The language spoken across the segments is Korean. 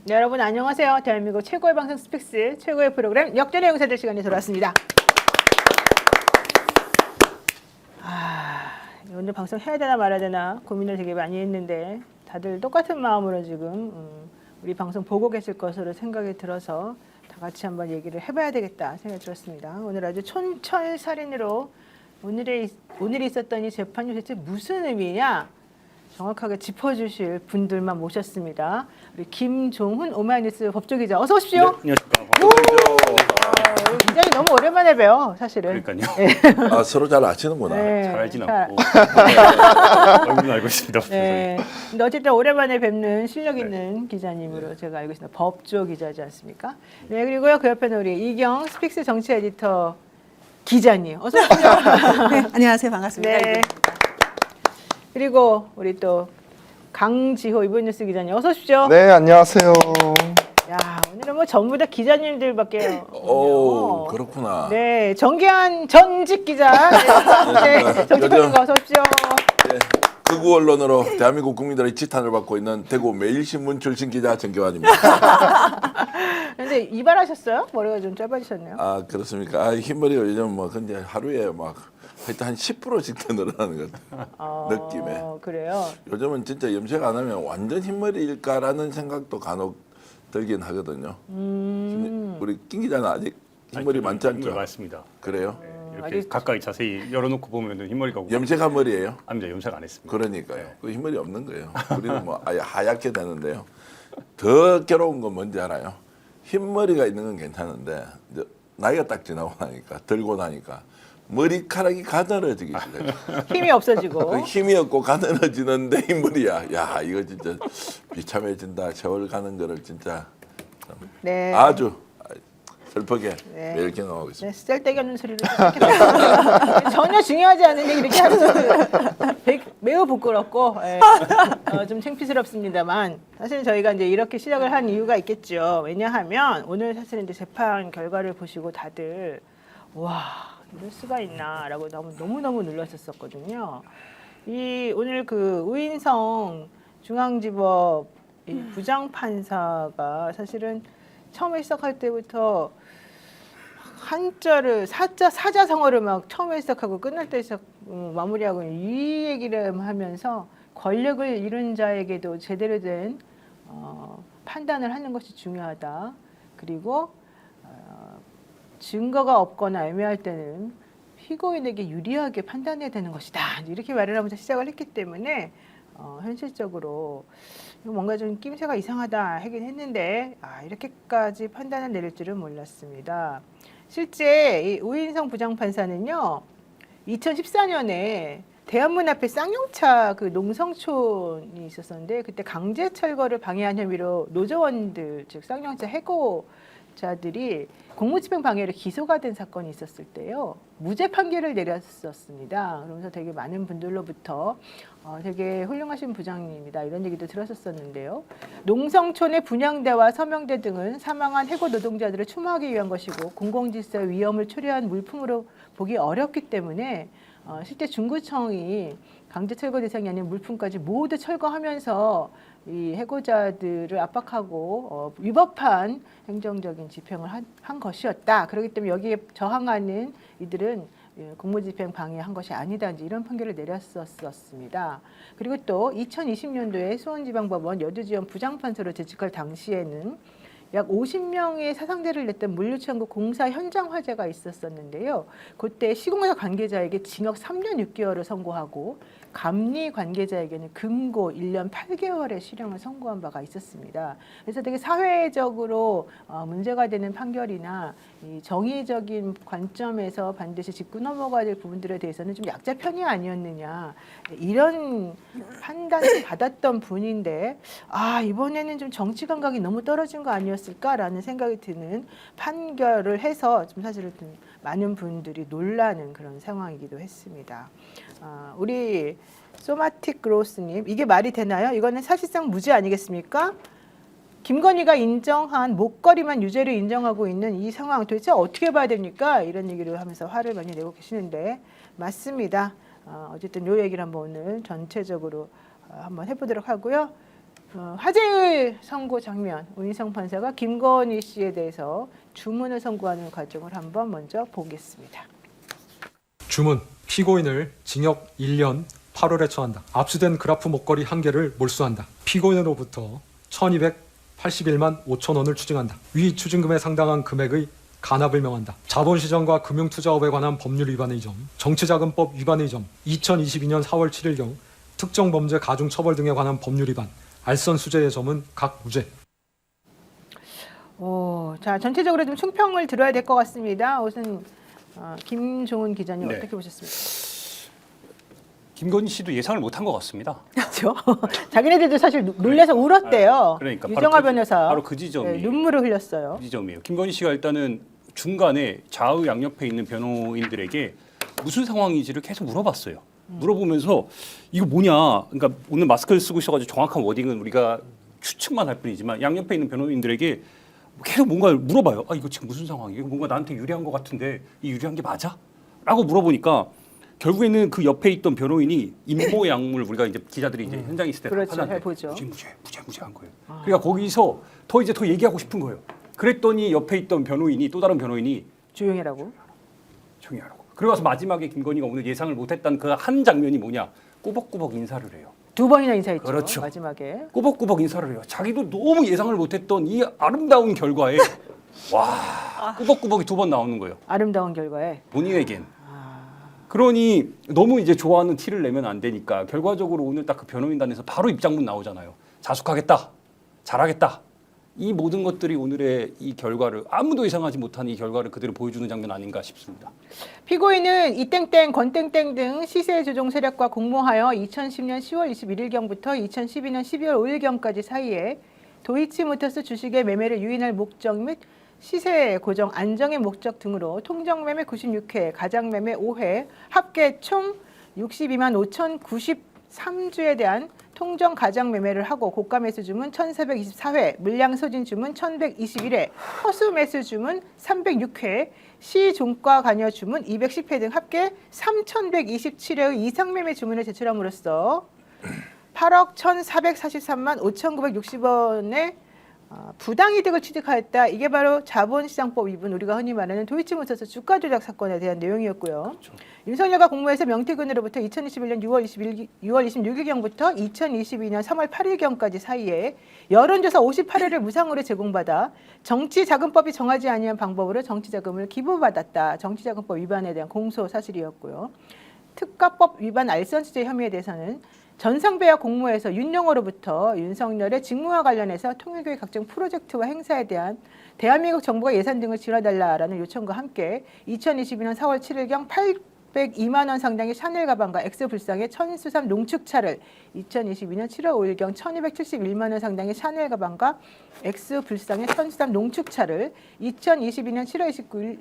네, 여러분 안녕하세요. 대한민국 최고의 방송 스픽스 최고의 프로그램 역전의 용사들 시간이 돌아왔습니다. 오늘 방송 해야 되나 말아야 되나 고민을 되게 많이 했는데 다들 똑같은 마음으로 지금 우리 방송 보고 계실 것으로 생각이 들어서 다 같이 한번 얘기를 해봐야 되겠다 생각이 들었습니다. 오늘 아주 촌철살인으로 오늘이 있었던 이 재판이 도대체 무슨 의미냐 정확하게 짚어주실 분들만 모셨습니다. 우리 김종훈 오마이뉴스 법조기자 어서 오십시오. 네, 안녕하십니까. 기자님 너무 오랜만에 봬요, 사실은. 그러니까요. 네. 아, 서로 잘 아시는구나. 네, 잘 알진 잘- 않고 얼굴은 알고 있습니다. 네. 근데 어쨌든 오랜만에 뵙는 실력 있는 기자님으로 제가 알고 있습니다. 법조 기자지 않습니까? 네, 그리고요 그 옆에는 우리 이경 스픽스 정치 에디터 기자님 어서 오십시오. 네, 안녕하세요. 반갑습니다. 네. 그리고 우리 또 강지호 이번뉴스 기자님 어서 오십시오. 네, 안녕하세요. 야, 오늘은 뭐 전부 다 기자님들밖에 오, 없네요. 그렇구나. 네, 정기한 전직 기자. 네, 정직원님 어서 오십시오. 예, 극우 언론으로 대한민국 국민들의 지탄을 받고 있는 대구 매일신문 출신 기자 정교환입니다. 근데 이발하셨어요? 머리가 좀 짧아지셨네요. 아, 그렇습니까? 아, 흰머리가 요즘 뭐 근데 하루에 막 하여튼 한 10%씩 더 늘어나는 것 같아요. 느낌에. 그래요. 요즘은 진짜 염색 안 하면 완전 흰머리일까라는 생각도 간혹 들긴 하거든요. 우리 김 기자는 아직 흰머리 많지 흰머리 않죠? 많습니다. 그래요? 이렇게 아직- 가까이 자세히 열어놓고 보면 흰머리가 염색한 머리예요? 아닙니다. 염색 안 했습니다. 그러니까요. 그 흰머리 없는 거예요. 우리는 뭐 아예 하얗게 되는데요. 더 괴로운 건 뭔지 알아요? 흰머리가 있는 건 괜찮은데 이제 나이가 딱 지나고 나니까 들고 나니까 머리카락이 가늘어지기 시작해요. 힘이 없어지고. 그 힘이 없고 가늘어지는데 흰머리야. 야, 이거 진짜 비참해진다. 세월 가는 거를 진짜 네. 아주 슬프게 네. 매일 경험하고 있습니다. 네, 쓸데기 없는 소리를 시작했어요. 전혀 중요하지 않은 얘기 이렇게 하는 소리 매우 부끄럽고 좀 창피스럽습니다만 사실 저희가 이제 이렇게 시작을 한 이유가 있겠죠. 왜냐하면 오늘 사실은 이제 재판 결과를 보시고 다들 와 이럴 수가 있나라고 너무 놀랐었거든요. 이 오늘 그 우인성 중앙지법 이 부장판사가 사실은 처음에 시작할 때부터 한자를 사자성어를 막 처음에 시작하고 끝날 때 마무리하고 이 얘기를 하면서 권력을 잃은 자에게도 제대로 된 판단을 하는 것이 중요하다. 그리고 증거가 없거나 애매할 때는 피고인에게 유리하게 판단해야 되는 것이다. 이렇게 말을 하면서 시작을 했기 때문에 현실적으로 뭔가 좀 낌새가 이상하다 하긴 했는데 이렇게까지 판단을 내릴 줄은 몰랐습니다. 실제 이 우인성 부장판사는요. 2014년에 대한문 앞에 쌍용차 그 농성촌이 있었었는데 그때 강제 철거를 방해한 혐의로 노조원들 즉 쌍용차 해고자들이 공무집행 방해로 기소가 된 사건이 있었을 때요. 무죄 판결을 내렸었습니다. 그러면서 되게 많은 분들로부터 되게 훌륭하신 부장님이다 이런 얘기도 들었었는데요. 농성촌의 분향대와 서명대 등은 사망한 해고 노동자들을 추모하기 위한 것이고 공공질서의 위험을 초래한 물품으로 보기 어렵기 때문에 실제 중구청이 강제 철거 대상이 아닌 물품까지 모두 철거하면서 이 해고자들을 압박하고 위법한 행정적인 집행을 한 것이었다. 그렇기 때문에 여기에 저항하는 이들은 공무집행 방해한 것이 아니다. 이런 판결을 내렸었습니다. 그리고 또 2020년도에 수원지방법원 여두지원 부장판사로 재직할 당시에는 약 50명의 사상자를 냈던 물류창고 공사 현장 화재가 있었었는데요. 그때 시공사 관계자에게 징역 3년 6개월을 선고하고 감리 관계자에게는 금고 1년 8개월의 실형을 선고한 바가 있었습니다. 그래서 되게 사회적으로 문제가 되는 판결이나 이 정의적인 관점에서 반드시 짚고 넘어가야 될 부분들에 대해서는 좀 약자 편이 아니었느냐 이런 판단을 받았던 분인데 이번에는 좀 정치 감각이 너무 떨어진 거 아니었을까라는 생각이 드는 판결을 해서 좀 사실은 좀 많은 분들이 놀라는 그런 상황이기도 했습니다. 우리 소마틱 그로스님 이게 말이 되나요? 이거는 사실상 무죄 아니겠습니까? 김건희가 인정한 목걸이만 유죄를 인정하고 있는 이 상황 도대체 어떻게 봐야 됩니까? 이런 얘기를 하면서 화를 많이 내고 계시는데 맞습니다. 어쨌든 이 얘기를 한번 오늘 전체적으로 한번 해보도록 하고요. 화제의 선고 장면, 오인성 판사가 김건희 씨에 대해서 주문을 선고하는 과정을 한번 먼저 보겠습니다. 주문, 피고인을 징역 1년 8월에 처한다. 압수된 그라프 목걸이 1개를 몰수한다. 피고인으로부터 1281만 5천 원을 추징한다. 위 추징금에 상당한 금액의 간압을 명한다. 자본시장과 금융투자업에 관한 법률 위반의 점, 정치자금법 위반의 점, 2022년 4월 7일경 특정범죄 가중처벌 등에 관한 법률 위반, 알선 수재의 점은 각 무죄. 자, 전체적으로 좀 총평을 들어야 될 것 같습니다. 우선 김종훈 기자님 네. 어떻게 보셨습니까? 김건희 씨도 예상을 못한 것 같습니다. 그렇죠. 자기네들도 사실 놀라서 울었대요. 그러니까 유정아 변호사 바로 그 지점이 눈물을 흘렸어요. 그 지점이에요. 김건희 씨가 일단은 중간에 좌우 양옆에 있는 변호인들에게 무슨 상황인지를 계속 물어봤어요. 물어보면서 이거 뭐냐? 그러니까 오늘 마스크를 쓰고 있어가지고 정확한 워딩은 우리가 추측만 할 뿐이지만 양옆에 있는 변호인들에게 계속 뭔가를 물어봐요. 아 이거 지금 무슨 상황이에요? 뭔가 나한테 유리한 것 같은데 이 유리한 게 맞아? 라고 물어보니까 결국에는 그 옆에 있던 변호인이 임모양물 우리가 이제 기자들이 이제 현장에 있을 때 그렇죠. 하는데 해보죠. 무죄한 거예요. 그러니까 거기서 더 얘기하고 싶은 거예요. 그랬더니 옆에 있던 변호인이 또 다른 변호인이 조용히라고. 조용히 하라고. 그러고 나서 마지막에 김건희가 오늘 예상을 못했던 그 한 장면이 뭐냐? 꾸벅꾸벅 인사를 해요. 2번이나 인사했죠. 그렇죠. 마지막에. 꾸벅꾸벅 인사를 해요. 자기도 너무 예상을 못했던 이 아름다운 결과에 와 꾸벅꾸벅이 2번 나오는 거예요. 아름다운 결과에. 본인에겐. 그러니 너무 이제 좋아하는 티를 내면 안 되니까 결과적으로 오늘 딱 그 변호인단에서 바로 입장문 나오잖아요. 자숙하겠다. 잘하겠다. 이 모든 것들이 오늘의 이 결과를 아무도 예상하지 못한 이 결과를 그대로 보여주는 장면 아닌가 싶습니다. 피고인은 이땡땡, 권땡땡 등 시세 조종 세력과 공모하여 2010년 10월 21일경부터 2012년 12월 5일경까지 사이에 도이치모터스 주식의 매매를 유인할 목적 및 시세 고정 안정의 목적 등으로 통정매매 96회, 가장매매 5회, 합계 총 62만 5,093주에 대한 통정 가장 매매를 하고 고가 매수 주문 1,424회, 물량 소진 주문 1,121회, 허수 매수 주문 306회, 시종가 관여 주문 210회 등 합계 3,127회의 이상 매매 주문을 제출함으로써 8억 1,443만 5,960원의 부당이득을 취득하였다. 이게 바로 자본시장법 위반, 우리가 흔히 말하는 도이치모터스 주가 조작 사건에 대한 내용이었고요. 그렇죠. 윤석열과 공모해서 명태균으로부터 2021년 6월 26일경부터 2022년 3월 8일경까지 사이에 여론조사 58회를 무상으로 제공받아 정치자금법이 정하지 아니한 방법으로 정치자금을 기부받았다. 정치자금법 위반에 대한 공소 사실이었고요. 특가법 위반 알선 수재 혐의에 대해서는 전상배와 공모에서 윤영호로부터 윤석열의 직무와 관련해서 통일교의 각종 프로젝트와 행사에 대한 대한민국 정부가 예산 등을 지원해달라라는 요청과 함께 2022년 4월 7일경 802만 원 상당의 샤넬 가방과 엑스불상의 천수삼 농축차를 2022년 7월 5일경 1271만 원 상당의 샤넬 가방과 엑스불상의 천수삼 농축차를 2022년 7월 29일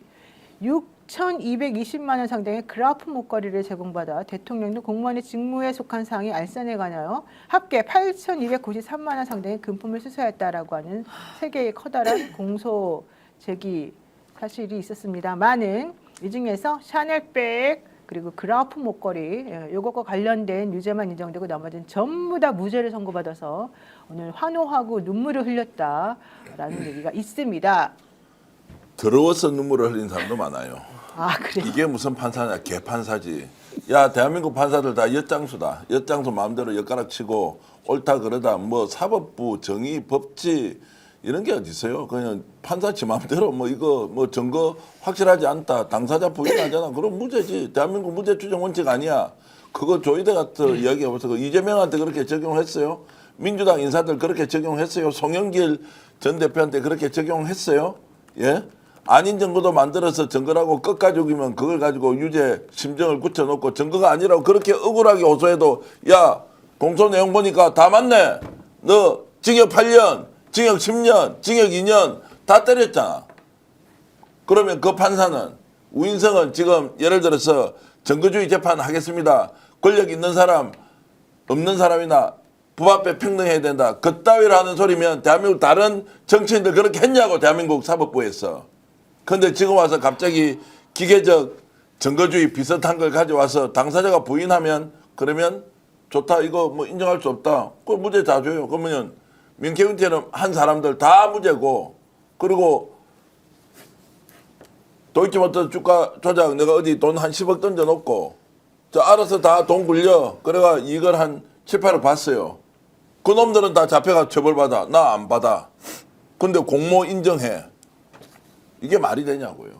6,220만 원 상당의 그라프 목걸이를 제공받아 대통령도 공무원의 직무에 속한 사항이 알선에 관하여 합계 8,293만 원 상당의 금품을 수수하였다라고 하는 세 개의 커다란 공소 제기 사실이 있었습니다만은 이 중에서 샤넬백 그리고 그라프 목걸이 이것과 관련된 유죄만 인정되고 나머지는 전부 다 무죄를 선고받아서 오늘 환호하고 눈물을 흘렸다라는 얘기가 있습니다. 더러워서 눈물을 흘린 사람도 많아요. 아, 그래요? 이게 무슨 판사냐, 개판사지. 야, 대한민국 판사들 다 엿장수다. 엿장수 마음대로 엿가락 치고 옳다 그러다 뭐 사법부, 정의, 법치 이런 게 어디 있어요? 그냥 판사 지 마음대로 뭐 이거 뭐 증거 확실하지 않다. 당사자 부인하잖아. 그럼 무죄지. 대한민국 무죄 추정 원칙 아니야. 그거 조이대 같은 이야기해보세요. 이재명한테 그렇게 적용했어요? 민주당 인사들 그렇게 적용했어요? 송영길 전 대표한테 그렇게 적용했어요? 예? 아닌 증거도 만들어서 증거라고 끝까지 우기면 그걸 가지고 유죄 심정을 굳혀놓고 증거가 아니라고 그렇게 억울하게 호소해도 야 공소 내용 보니까 다 맞네. 너 징역 8년, 징역 10년, 징역 2년 다 때렸잖아. 그러면 그 판사는 우인성은 지금 예를 들어서 증거주의 재판 하겠습니다. 권력 있는 사람 없는 사람이나 법 앞에 평등해야 된다. 그따위로 하는 소리면 대한민국 다른 정치인들 그렇게 했냐고 대한민국 사법부에서. 근데 지금 와서 갑자기 기계적 증거주의 비슷한 걸 가져와서 당사자가 부인하면 그러면 좋다 이거 뭐 인정할 수 없다. 그 무죄 다 줘요. 그러면 민케이운티는 한 사람들 다 무죄고 그리고 도이치모터 주가 조작 내가 어디 돈 한 10억 던져놓고 저 알아서 다 돈 굴려 그래가 이걸 한 7, 8억 봤어요. 그 놈들은 다 잡혀가 처벌받아. 나 안 받아. 근데 공모 인정해. 이게 말이 되냐고요.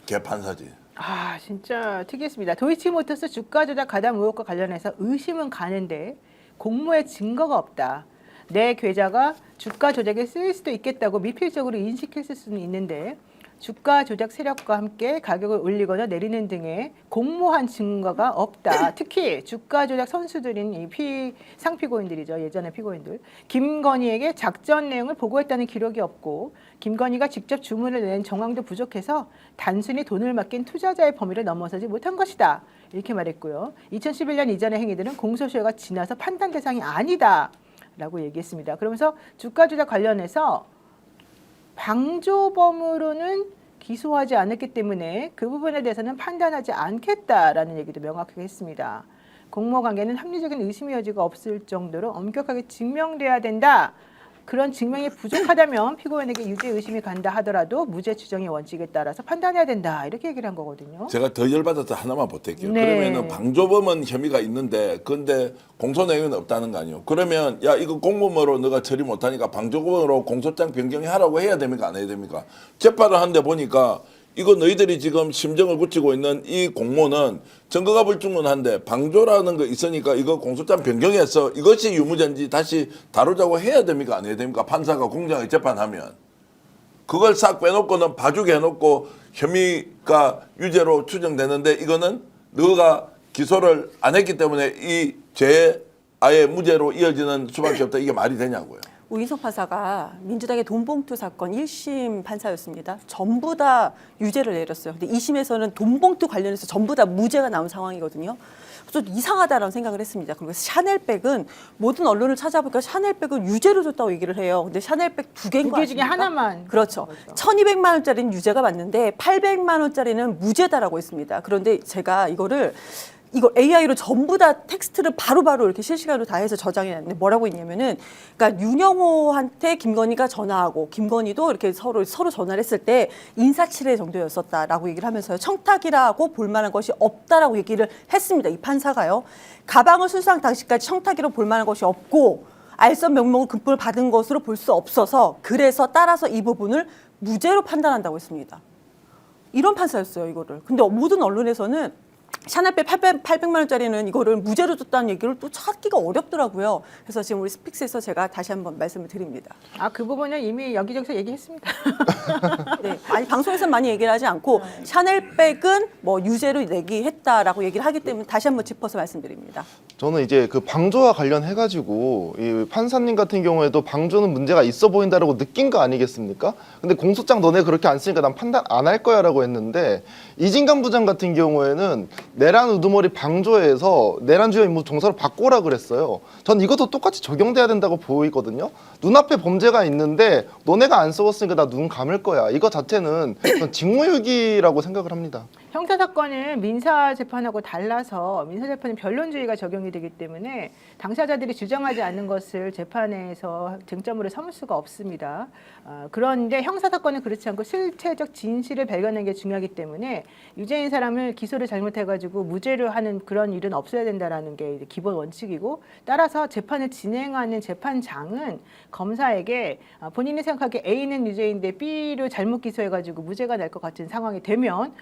개판사지. 아 진짜 특이했습니다. 도이치모터스 주가 조작 가담 의혹과 관련해서 의심은 가는데 공모에 증거가 없다. 내 계좌가 주가 조작에 쓰일 수도 있겠다고 미필적으로 인식했을 수는 있는데 주가 조작 세력과 함께 가격을 올리거나 내리는 등의 공모한 증거가 없다. 특히 주가 조작 선수들인 이 상피고인들이죠. 예전의 피고인들. 김건희에게 작전 내용을 보고했다는 기록이 없고 김건희가 직접 주문을 낸 정황도 부족해서 단순히 돈을 맡긴 투자자의 범위를 넘어서지 못한 것이다. 이렇게 말했고요. 2011년 이전의 행위들은 공소시효가 지나서 판단 대상이 아니다. 라고 얘기했습니다. 그러면서 주가 조작 관련해서 방조범으로는 기소하지 않았기 때문에 그 부분에 대해서는 판단하지 않겠다라는 얘기도 명확하게 했습니다. 공모 관계는 합리적인 의심의 여지가 없을 정도로 엄격하게 증명돼야 된다. 그런 증명이 부족하다면 피고인에게 유죄 의심이 간다 하더라도 무죄 추정의 원칙에 따라서 판단해야 된다. 이렇게 얘기를 한 거거든요. 제가 더 열받아서 하나만 보탤게요. 네. 그러면은 방조범은 혐의가 있는데 근데 공소 내용은 없다는 거 아니에요. 그러면 야 이거 공모모로 너가 처리 못하니까 방조범으로 공소장 변경하라고 해야 됩니까? 안 해야 됩니까? 재판을 하는데 보니까 이거 너희들이 지금 심정을 굳히고 있는 이 공모는 증거가 불충분한데 방조라는 거 있으니까 이거 공소장 변경해서 이것이 유무죄인지 다시 다루자고 해야 됩니까? 안 해야 됩니까? 판사가 공정하게 재판하면. 그걸 싹 빼놓고는 봐주게 해놓고 혐의가 유죄로 추정되는데 이거는 너가 기소를 안 했기 때문에 이 죄 아예 무죄로 이어지는 수밖에 없다. 이게 말이 되냐고요. 우인석 판사가 민주당의 돈봉투 사건 1심 판사였습니다. 전부 다 유죄를 내렸어요. 근데 2심에서는 돈봉투 관련해서 전부 다 무죄가 나온 상황이거든요. 그래서 이상하다라는 생각을 했습니다. 그리고 샤넬백은 모든 언론을 찾아보니까 샤넬백은 유죄로 줬다고 얘기를 해요. 근데 샤넬백 두 개인 거 두 개 중에 아십니까? 하나만. 그렇죠. 1,200만 원짜리는 유죄가 맞는데 800만 원짜리는 무죄다라고 했습니다. 그런데 제가 이걸 AI로 전부 다 텍스트를 바로바로 이렇게 실시간으로 다 해서 저장해 놨는데 뭐라고 있냐면은 그러니까 윤영호한테 김건희가 전화하고 김건희도 이렇게 서로 전화를 했을 때 인사치레 정도였었다라고 얘기를 하면서요. 청탁이라고 볼 만한 것이 없다라고 얘기를 했습니다. 이 판사가요. 가방을 수수한 당시까지 청탁이라고 볼 만한 것이 없고 알선 명목을 금품을 받은 것으로 볼 수 없어서 그래서 따라서 이 부분을 무죄로 판단한다고 했습니다. 이런 판사였어요, 이거를. 근데 모든 언론에서는 샤넬백 800만 원짜리는 이거를 무죄로 줬다는 얘기를 또 찾기가 어렵더라고요. 그래서 지금 우리 스픽스에서 제가 다시 한번 말씀을 드립니다. 아, 그 부분은 이미 여기저기서 얘기했습니다. 네, 아니 방송에서 많이 얘기를 하지 않고 샤넬백은 뭐 유죄로 내기 했다라고 얘기를 하기 때문에 다시 한번 짚어서 말씀드립니다. 저는 이제 그 방조와 관련해가지고 이 판사님 같은 경우에도 방조는 문제가 있어 보인다라고 느낀 거 아니겠습니까? 근데 공소장 너네 그렇게 안 쓰니까 난 판단 안 할 거야라고 했는데 이진관 부장 같은 경우에는 내란 우두머리 방조에서 내란 주요 임무 동사로 바꿔라 그랬어요. 전 이것도 똑같이 적용돼야 된다고 보이거든요. 눈앞에 범죄가 있는데 너네가 안 써봤으니까 나 눈 감을 거야. 이거 자체는 전 직무유기라고 생각을 합니다. 형사사건은 민사재판하고 달라서 민사재판은 변론주의가 적용이 되기 때문에 당사자들이 주장하지 않는 것을 재판에서 쟁점으로 삼을 수가 없습니다. 그런데 형사사건은 그렇지 않고 실체적 진실을 발견하는 게 중요하기 때문에 유죄인 사람을 기소를 잘못해가지고 무죄로 하는 그런 일은 없어야 된다는 게 기본 원칙이고 따라서 재판을 진행하는 재판장은 검사에게 본인이 생각하기에 A는 유죄인데 B를 잘못 기소해가지고 무죄가 날 것 같은 상황이 되면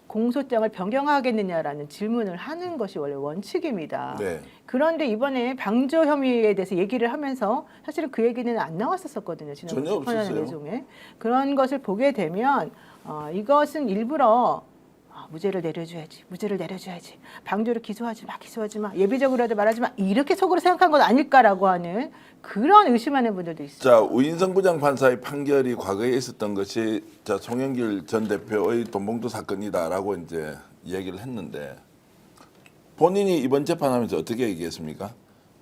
공소장을 변경하겠느냐라는 질문을 하는 것이 원래 원칙입니다. 네. 그런데 이번에 방조 혐의에 대해서 얘기를 하면서 사실은 그 얘기는 안 나왔었거든요. 지난번 전혀 재판하는 없었어요. 내용에. 그런 것을 보게 되면 이것은 일부러 무죄를 내려줘야지. 방조를 기소하지 마. 예비적으로라도 말하지 마. 이렇게 속으로 생각한 건 아닐까라고 하는 그런 의심하는 분들도 있어요. 자, 우인성 부장 판사의 판결이 과거에 있었던 것이 자, 송영길 전 대표의 돈봉투 사건이다라고 이제 얘기를 했는데 본인이 이번 재판하면서 어떻게 얘기했습니까?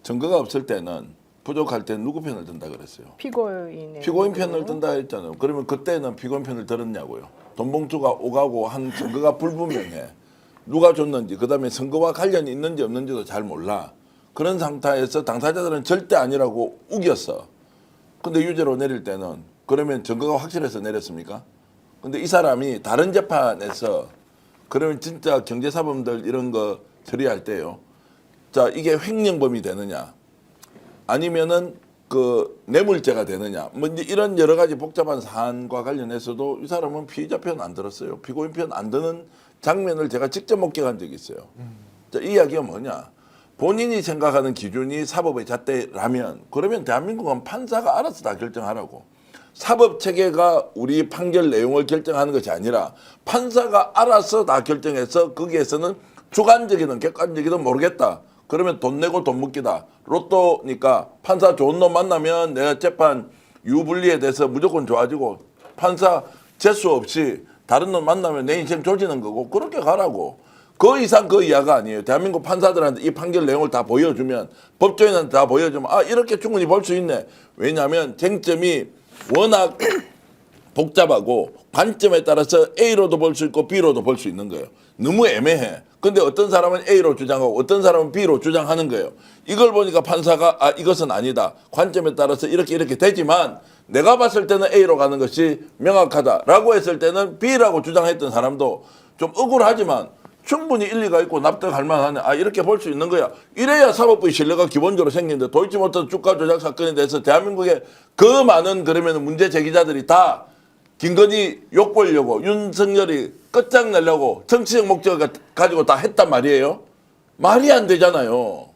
증거가 없을 때는 부족할 때 누구 편을 든다 그랬어요. 피고인 편을 든다 했잖아요. 그러면 그때는 피고인 편을 들었냐고요. 돈봉투가 오가고 한 증거가 불분명해. 누가 줬는지 그다음에 선거와 관련이 있는지 없는지도 잘 몰라. 그런 상태에서 당사자들은 절대 아니라고 우겼어. 근데 유죄로 내릴 때는 그러면 증거가 확실해서 내렸습니까? 근데 이 사람이 다른 재판에서 그러면 진짜 경제사범들 이런 거 처리할 때요. 자, 이게 횡령범이 되느냐? 아니면은 그 뇌물죄가 되느냐? 뭐 이제 이런 여러 가지 복잡한 사안과 관련해서도 이 사람은 피의자 편 안 들었어요. 피고인 편 안 드는 장면을 제가 직접 목격한 적이 있어요. 자, 이 이야기가 뭐냐? 본인이 생각하는 기준이 사법의 잣대라면 그러면 대한민국은 판사가 알아서 다 결정하라고. 사법 체계가 우리 판결 내용을 결정하는 것이 아니라 판사가 알아서 다 결정해서 거기에서는 주관적이든 객관적이든 모르겠다. 그러면 돈 내고 돈 먹기다. 로또니까 판사 좋은 놈 만나면 내가 재판 유불리에 대해서 무조건 좋아지고 판사 재수 없이 다른 놈 만나면 내 인생 조지는 거고 그렇게 가라고. 그 이상 그 이하가 아니에요. 대한민국 판사들한테 이 판결 내용을 다 보여주면 법조인한테 다 보여주면 아 이렇게 충분히 볼 수 있네. 왜냐하면 쟁점이 워낙 복잡하고 관점에 따라서 A로도 볼 수 있고 B로도 볼 수 있는 거예요. 너무 애매해. 근데 어떤 사람은 A로 주장하고 어떤 사람은 B로 주장하는 거예요. 이걸 보니까 판사가 아 이것은 아니다. 관점에 따라서 이렇게 되지만 내가 봤을 때는 A로 가는 것이 명확하다라고 했을 때는 B라고 주장했던 사람도 좀 억울하지만 충분히 일리가 있고 납득할 만하네. 아 이렇게 볼 수 있는 거야. 이래야 사법부의 신뢰가 기본적으로 생기는데 도이치모터 주가 조작 사건에 대해서 대한민국에 그 많은 그러면 문제 제기자들이 다 김건희 욕 보려고 윤석열이 끝장내려고 정치적 목적을 가지고 다 했단 말이에요. 말이 안 되잖아요.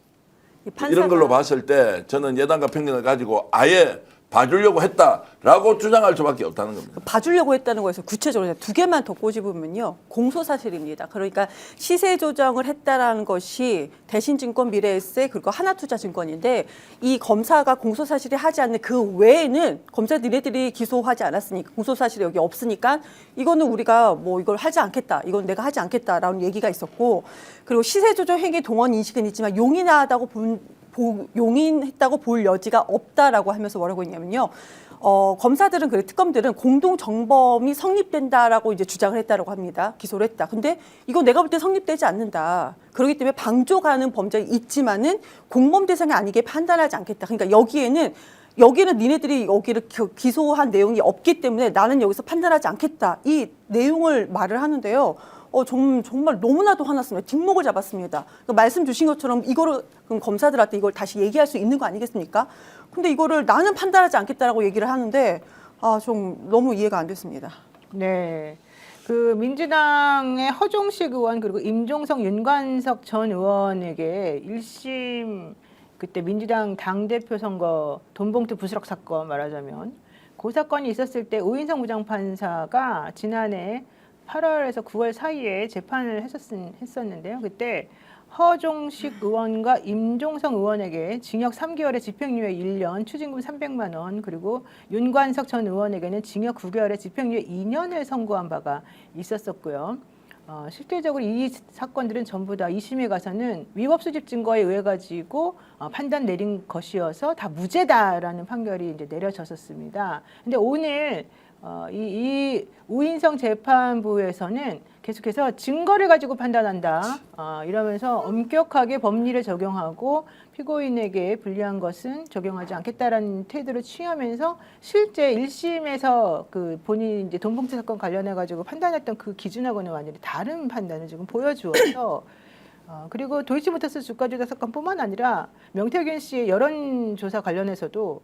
이런 걸로 봤을 때 저는 예단과 편견을 가지고 아예 봐주려고 했다라고 주장할 수밖에 없다는 겁니다. 봐주려고 했다는 거에서 구체적으로 두 개만 더 꼬집으면요. 공소사실입니다. 그러니까 시세 조정을 했다라는 것이 대신증권, 미래에셋 그리고 하나투자증권인데 이 검사가 공소사실이 하지 않는 그 외에는 검사 니네들이 기소하지 않았으니까 공소사실이 여기 없으니까 이거는 우리가 뭐 이걸 하지 않겠다. 이건 내가 하지 않겠다라는 얘기가 있었고 그리고 시세 조정 행위 동원 인식은 있지만 용인하다고 용인했다고 볼 여지가 없다라고 하면서 뭐라고 했냐면요. 검사들은 그래 특검들은 공동 정범이 성립된다라고 이제 주장을 했다라고 합니다. 기소를 했다. 근데 이거 내가 볼 때 성립되지 않는다. 그렇기 때문에 방조가는 범죄가 있지만은 공범 대상이 아니게 판단하지 않겠다. 그러니까 여기에는 니네들이 여기를 기소한 내용이 없기 때문에 나는 여기서 판단하지 않겠다. 이 내용을 말을 하는데요. 정말 너무나도 화났습니다. 뒷목을 잡았습니다. 그러니까 말씀 주신 것처럼 이거를 그럼 검사들한테 이걸 다시 얘기할 수 있는 거 아니겠습니까? 근데 이거를 나는 판단하지 않겠다라고 얘기를 하는데 좀 너무 이해가 안 됐습니다. 네. 그 민주당의 허종식 의원 그리고 임종석 윤관석 전 의원에게 1심 그때 민주당 당대표 선거 돈봉투 부수락 사건 말하자면 그 사건이 있었을 때 오인성 부장판사가 지난해 8월에서 9월 사이에 재판을 했었는데요. 그때 허종식 의원과 임종석 의원에게 징역 3개월에 집행유예 1년, 추징금 300만 원, 그리고 윤관석 전 의원에게는 징역 9개월에 집행유예 2년을 선고한 바가 있었었고요. 실질적으로 이 사건들은 전부 다 2심에 가서는 위법 수집 증거에 의해 가지고 판단 내린 것이어서 다 무죄다라는 판결이 이제 내려졌었습니다. 근데 오늘 이 우인성 재판부에서는 계속해서 증거를 가지고 판단한다 이러면서 엄격하게 법리를 적용하고 피고인에게 불리한 것은 적용하지 않겠다라는 태도를 취하면서 실제 1심에서 그 본인이 이제 돈봉투 사건 관련해 가지고 판단했던 그 기준하고는 완전히 다른 판단을 지금 보여주어서 그리고 도이치모터스 주가 조작 사건뿐만 아니라 명태균 씨의 여론조사 관련해서도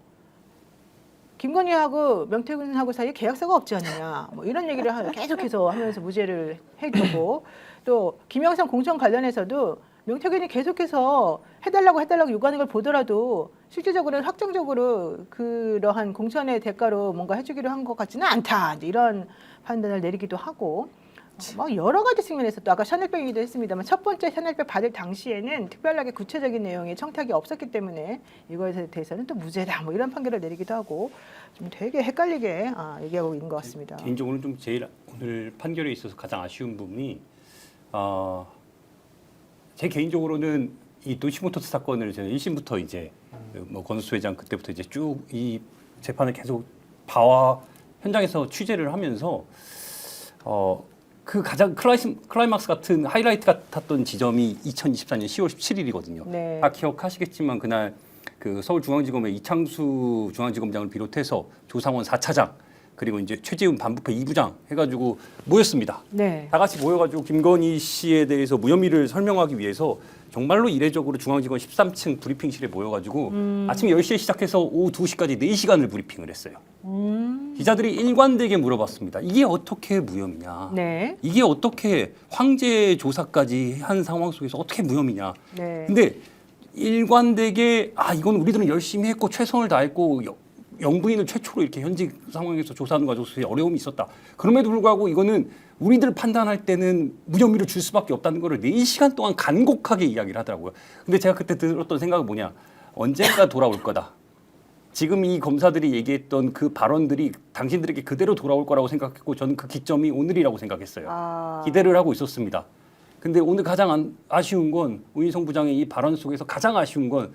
김건희하고 명태균하고 사이에 계약서가 없지 않느냐 뭐 이런 얘기를 계속해서 하면서 무죄를 해주고 또 김영삼 공천 관련해서도 명태균이 계속해서 해달라고 요구하는 걸 보더라도 실질적으로는 확정적으로 그러한 공천의 대가로 뭔가 해주기로 한 것 같지는 않다 이런 판단을 내리기도 하고 뭐 여러 가지 측면에서 또 아까 샤넬백 얘기도 했습니다만 첫 번째 샤넬백 받을 당시에는 특별하게 구체적인 내용의 청탁이 없었기 때문에 이거에 대해서는 또 무죄다 뭐 이런 판결을 내리기도 하고 좀 되게 헷갈리게 얘기하고 있는 것 같습니다. 개인적으로는 좀 제일 오늘 판결에 있어서 가장 아쉬운 부분이 제 개인적으로는 이 도이치모터스 사건을 저는 1심부터 이제 뭐 권수수 회장 그때부터 이제 쭉 이 재판을 계속 현장에서 취재를 하면서 그 가장 클라이막스 같은 하이라이트 같았던 지점이 2024년 10월 17일이거든요. 네. 다 기억하시겠지만 그날 그 서울중앙지검의 이창수 중앙지검장을 비롯해서 조상원 4차장 그리고 이제 최재훈 반부패 2부장 해가지고 모였습니다. 네. 다 같이 모여가지고 김건희 씨에 대해서 무혐의를 설명하기 위해서 정말로 이례적으로 중앙지검 13층 브리핑실에 모여가지고 아침 10시에 시작해서 오후 2시까지 4시간을 브리핑을 했어요. 기자들이 일관되게 물어봤습니다. 이게 어떻게 무혐의냐? 네. 이게 어떻게 황제 조사까지 한 상황 속에서 어떻게 무혐의냐? 네. 근데 일관되게 이건 우리들은 열심히 했고 최선을 다했고 영부인을 최초로 이렇게 현직 상황에서 조사하는 과정에서 어려움이 있었다. 그럼에도 불구하고 이거는 우리들 판단할 때는 무혐의를 줄 수밖에 없다는 거를 4시간 동안 간곡하게 이야기를 하더라고요. 근데 제가 그때 들었던 생각은 뭐냐? 언젠가 돌아올 거다. 지금 이 검사들이 얘기했던 그 발언들이 당신들에게 그대로 돌아올 거라고 생각했고 저는 그 기점이 오늘이라고 생각했어요. 기대를 하고 있었습니다. 근데 오늘 가장 아쉬운 건 우인성 부장의 이 발언 속에서 가장 아쉬운 건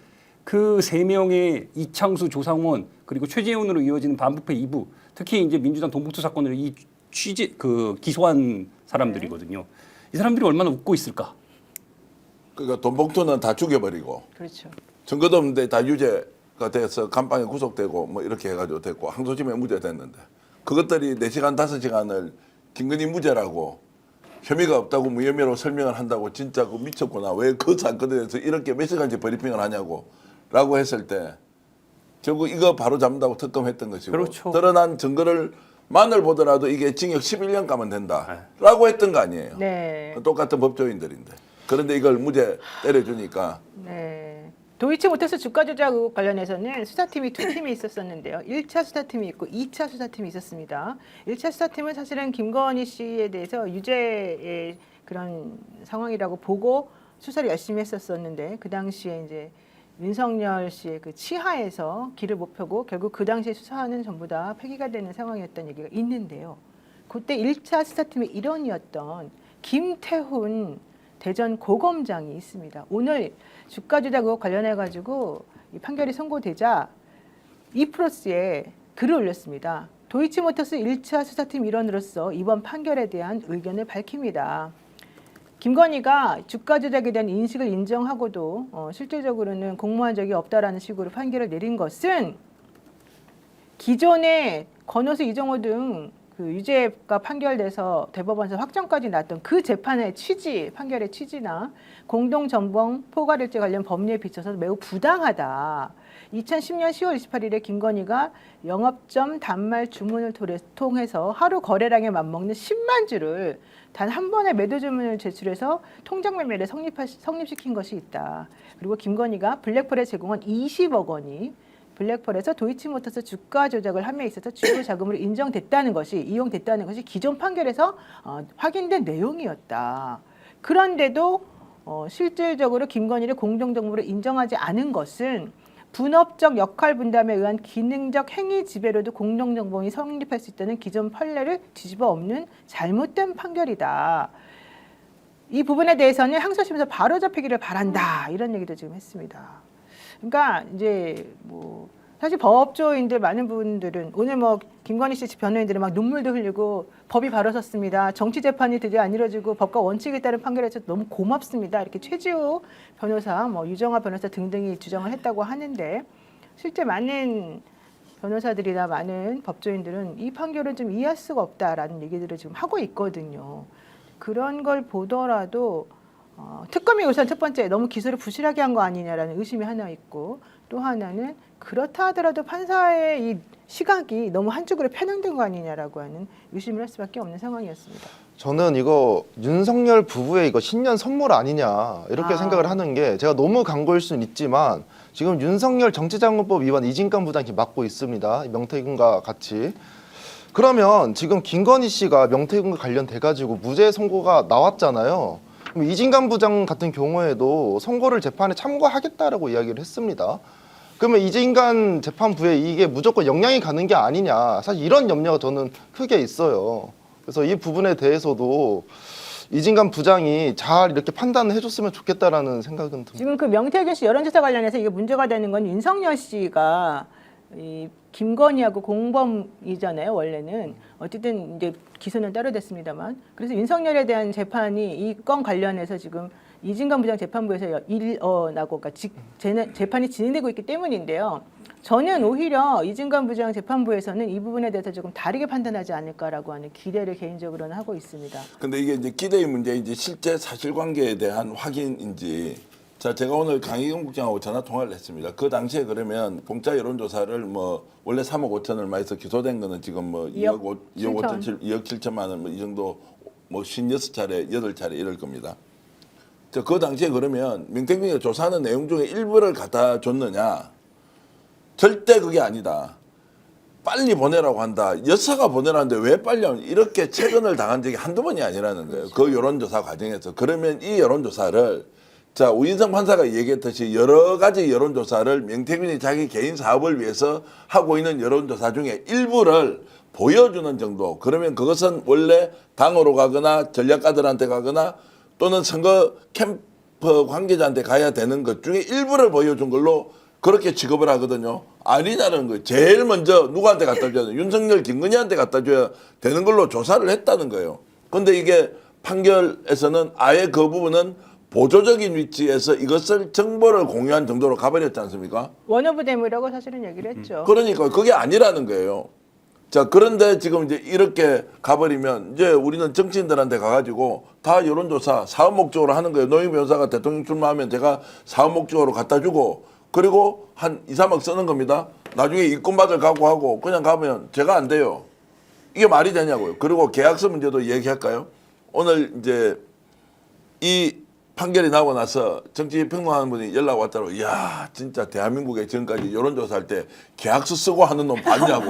그 3명의 이창수, 조상원 그리고 최재훈으로 이어지는 반부패 2부 특히 이제 민주당 돈봉투 사건을 기소한 사람들이거든요. 이 사람들이 얼마나 웃고 있을까? 그러니까 돈봉투는 다 죽여버리고 그렇죠. 증거도 없는데 다 유죄가 돼서 감방에 구속되고 뭐 이렇게 해가지고 됐고 항소심에 무죄됐는데 그것들이 4시간 5시간을 김건희 무죄라고 혐의가 없다고 무혐의로 설명을 한다고 진짜 그 미쳤구나. 왜 그 사건에 대해서 이렇게 몇 시간째 브리핑을 하냐고 라고 했을 때 결국 이거 바로 잡는다고 특검했던 것이고 그렇죠. 드러난 증거를만을 보더라도 이게 징역 11년 가면 된다라고 했던 거 아니에요. 네. 똑같은 법조인들인데. 그런데 이걸 무죄 때려주니까 네. 도이치모터스 주가 조작 의혹 관련해서는 수사팀이 2팀이 있었었는데요. 1차 수사팀이 있고 2차 수사팀이 있었습니다. 1차 수사팀은 사실은 김건희 씨에 대해서 유죄의 그런 상황이라고 보고 수사를 열심히 했었었는데 그 당시에 이제 윤석열 씨의 그 치하에서 길을 못 펴고 결국 그 당시에 수사는 전부 다 폐기가 되는 상황이었던 얘기가 있는데요. 그때 1차 수사팀의 일원이었던 김태훈 대전 고검장이 있습니다. 오늘 주가 조작 의혹 관련해 가지고 이 판결이 선고되자 이프로스에 글을 올렸습니다. 도이치모터스 1차 수사팀 일원으로서 이번 판결에 대한 의견을 밝힙니다. 김건희가 주가 조작에 대한 인식을 인정하고도 실질적으로는 공모한 적이 없다라는 식으로 판결을 내린 것은 기존에 권오수, 이정호 등 그 유죄가 판결돼서 대법원에서 확정까지 났던 그 재판의 취지, 판결의 취지나 공동전범 포괄일죄 관련 법리에 비춰서 매우 부당하다. 2010년 10월 28일에 김건희가 영업점 단말 주문을 통해서 하루 거래량에 맞먹는 10만 주를 단 한 번의 매도 주문을 제출해서 통장 매매를 성립시킨 것이 있다. 그리고 김건희가 블랙펄에 제공한 20억 원이 블랙펄에서 도이치모터스 주가 조작을 함에 있어서 주요 자금으로 이용됐다는 것이 기존 판결에서 확인된 내용이었다. 그런데도 실질적으로 김건희를 공동정부로 인정하지 않은 것은 분업적 역할 분담에 의한 기능적 행위 지배로도 공동정범이 성립할 수 있다는 기존 판례를 뒤집어 엎는 잘못된 판결이다. 이 부분에 대해서는 항소심에서 바로 잡히기를 바란다. 이런 얘기도 지금 했습니다. 그러니까 이제 뭐 사실 법조인들 많은 분들은 오늘 뭐 김건희 씨 변호인들은 막 눈물도 흘리고 법이 바로 섰습니다. 정치 재판이 드디어 안 이루어지고 법과 원칙에 따른 판결에서 너무 고맙습니다. 이렇게 최지우 변호사, 뭐 유정화 변호사 등등이 주장을 했다고 하는데 실제 많은 변호사들이나 많은 법조인들은 이 판결을 좀 이해할 수가 없다라는 얘기들을 지금 하고 있거든요. 그런 걸 보더라도 특검이 우선 첫 번째 너무 기소를 부실하게 한 거 아니냐라는 의심이 하나 있고 또 하나는 그렇다 하더라도 판사의 이 시각이 너무 한쪽으로 편향된 거 아니냐라고 하는 의심을 할 수밖에 없는 상황이었습니다. 저는 이거 윤석열 부부의 이거 신년 선물 아니냐 이렇게 생각을 하는 게 제가 너무 강고일 수는 있지만 지금 윤석열 정치자금법 위반 이진관 부장이 맡고 있습니다. 명태균과 같이. 그러면 지금 김건희 씨가 명태균과 관련돼 가지고 무죄 선고가 나왔잖아요. 그럼 이진관 부장 같은 경우에도 선고를 재판에 참고하겠다라고 이야기를 했습니다. 그러면 이진관 재판부에 이게 무조건 영향이 가는 게 아니냐. 사실 이런 염려가 저는 크게 있어요. 그래서 이 부분에 대해서도 이진관 부장이 잘 이렇게 판단을 해줬으면 좋겠다라는 생각은 듭니다. 지금 그 명태균 씨 여론조사 관련해서 이게 문제가 되는 건 윤석열 씨가 이 김건희하고 공범이잖아요, 원래는. 어쨌든 이제 기소는 따로 됐습니다만. 그래서 윤석열에 대한 재판이 이 건 관련해서 지금 이진관 부장 재판부에서 일어나고 그러니까 재판이 진행되고 있기 때문인데요. 저는 오히려 이진관 부장 재판부에서는 이 부분에 대해서 조금 다르게 판단하지 않을까라고 하는 기대를 개인적으로는 하고 있습니다. 근데 이게 이제 기대의 문제인지 실제 사실관계에 대한 확인인지. 자, 제가 오늘 강희경 국장하고 전화 통화를 했습니다. 그 당시에 그러면 공짜 여론조사를 뭐 원래 3억 5천 얼마에서 기소된 거는 지금 뭐 2억 7천만 원 뭐 이 정도 뭐 56차례, 8차례 이럴 겁니다. 자, 그 당시에 그러면 명태균이가 조사하는 내용 중에 일부를 갖다 줬느냐? 절대 그게 아니다. 빨리 보내라고 한다. 여사가 보내라는데 왜 빨리 하냐. 이렇게 체근을 당한 적이 한두 번이 아니라는 거예요. 그 여론조사 과정에서. 그러면 이 여론조사를 자, 우인성 판사가 얘기했듯이 여러 가지 여론조사를 명태균이 자기 개인 사업을 위해서 하고 있는 여론조사 중에 일부를 보여주는 정도. 그러면 그것은 원래 당으로 가거나 전략가들한테 가거나 또는 선거 캠프 관계자한테 가야 되는 것 중에 일부를 보여준 걸로 그렇게 취급을 하거든요. 아니냐는 거예요. 제일 먼저 누구한테 갖다 줘야 돼? 윤석열, 김건희한테 갖다 줘야 되는 걸로 조사를 했다는 거예요. 그런데 이게 판결에서는 아예 그 부분은 보조적인 위치에서 이것을 정보를 공유한 정도로 가버렸지 않습니까? 원오브 데모라고 사실은 얘기를 했죠. 그러니까 그게 아니라는 거예요. 자, 그런데 지금 이제 이렇게 가버리면 이제 우리는 정치인들한테 가가지고 다 여론조사 사업 목적으로 하는 거예요. 노영 변호사가 대통령 출마하면 제가 사업 목적으로 갖다 주고 그리고 한 2, 3억 쓰는 겁니다. 나중에 이권받을 각오하고 그냥 가면 제가 안 돼요. 이게 말이 되냐고요. 그리고 계약서 문제도 얘기할까요? 오늘 이제 이 판결이 나고 나서 정치평론하는 분이 연락 왔다고 이야 진짜 대한민국에 지금까지 여론조사할 때 계약서 쓰고 하는 놈 봤냐고.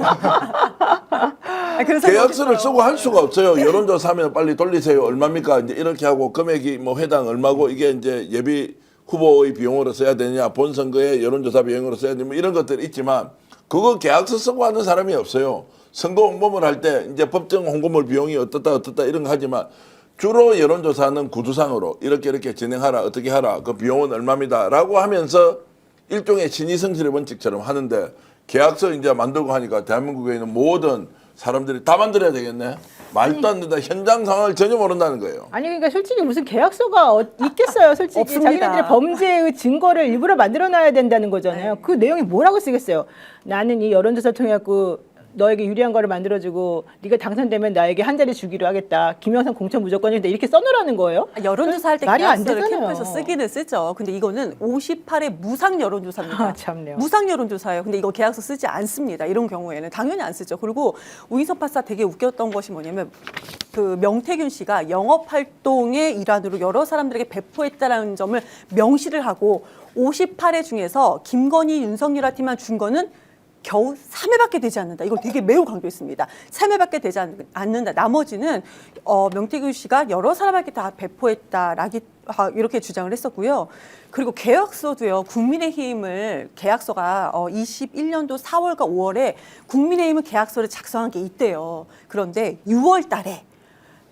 계약서를 쓰고 할 수가 없어요. 여론조사하면 빨리 돌리세요. 얼마입니까? 이제 이렇게 하고 금액이 뭐 회당 얼마고 이게 이제 예비 후보의 비용으로 써야 되느냐 본선거에 여론조사 비용으로 써야 되냐 뭐 이런 것들이 있지만 그거 계약서 쓰고 하는 사람이 없어요. 선거 홍보물 할 때 이제 법정 홍보물 비용이 어떻다 이런 거 하지만 주로 여론조사는 구두상으로 이렇게 진행하라 어떻게 하라 그 비용은 얼마입니다라고 하면서 일종의 신의성실의 원칙처럼 하는데 계약서 이제 만들고 하니까 대한민국에 있는 모든 사람들이 다 만들어야 되겠네. 말도 안 된다. 현장 상황을 전혀 모른다는 거예요. 아니 그러니까 솔직히 무슨 계약서가 있겠어요. 솔직히 없습니다. 자기네들의 범죄의 증거를 일부러 만들어놔야 된다는 거잖아요. 그 내용이 뭐라고 쓰겠어요. 나는 이 여론조사 통해 갖고 너에게 유리한 거를 만들어주고 네가 당선되면 나에게 한 자리 주기로 하겠다. 김영삼 공천 무조건인데 이렇게 써놓으라는 거예요? 여론조사 할 때 말이 안 계약서를 되잖아요. 캠프에서 쓰기는 쓰죠. 근데 이거는 58회 무상 여론조사입니다. 아, 참네요. 무상 여론조사예요. 근데 이거 계약서 쓰지 않습니다. 이런 경우에는 당연히 안 쓰죠. 그리고 우인성 판사 되게 웃겼던 것이 뭐냐면 그 명태균 씨가 영업 활동의 일환으로 여러 사람들에게 배포했다라는 점을 명시를 하고 58회 중에서 김건희, 윤석열 팀만 준 거는 겨우 3회밖에 되지 않는다. 이걸 되게 매우 강조했습니다. 3회밖에 되지 않는다. 나머지는 명태균 씨가 여러 사람에게 다 배포했다라기 이렇게 주장을 했었고요. 그리고 계약서도요. 국민의힘을 계약서가 21년도 4월과 5월에 국민의힘은 계약서를 작성한 게 있대요. 그런데 6월 달에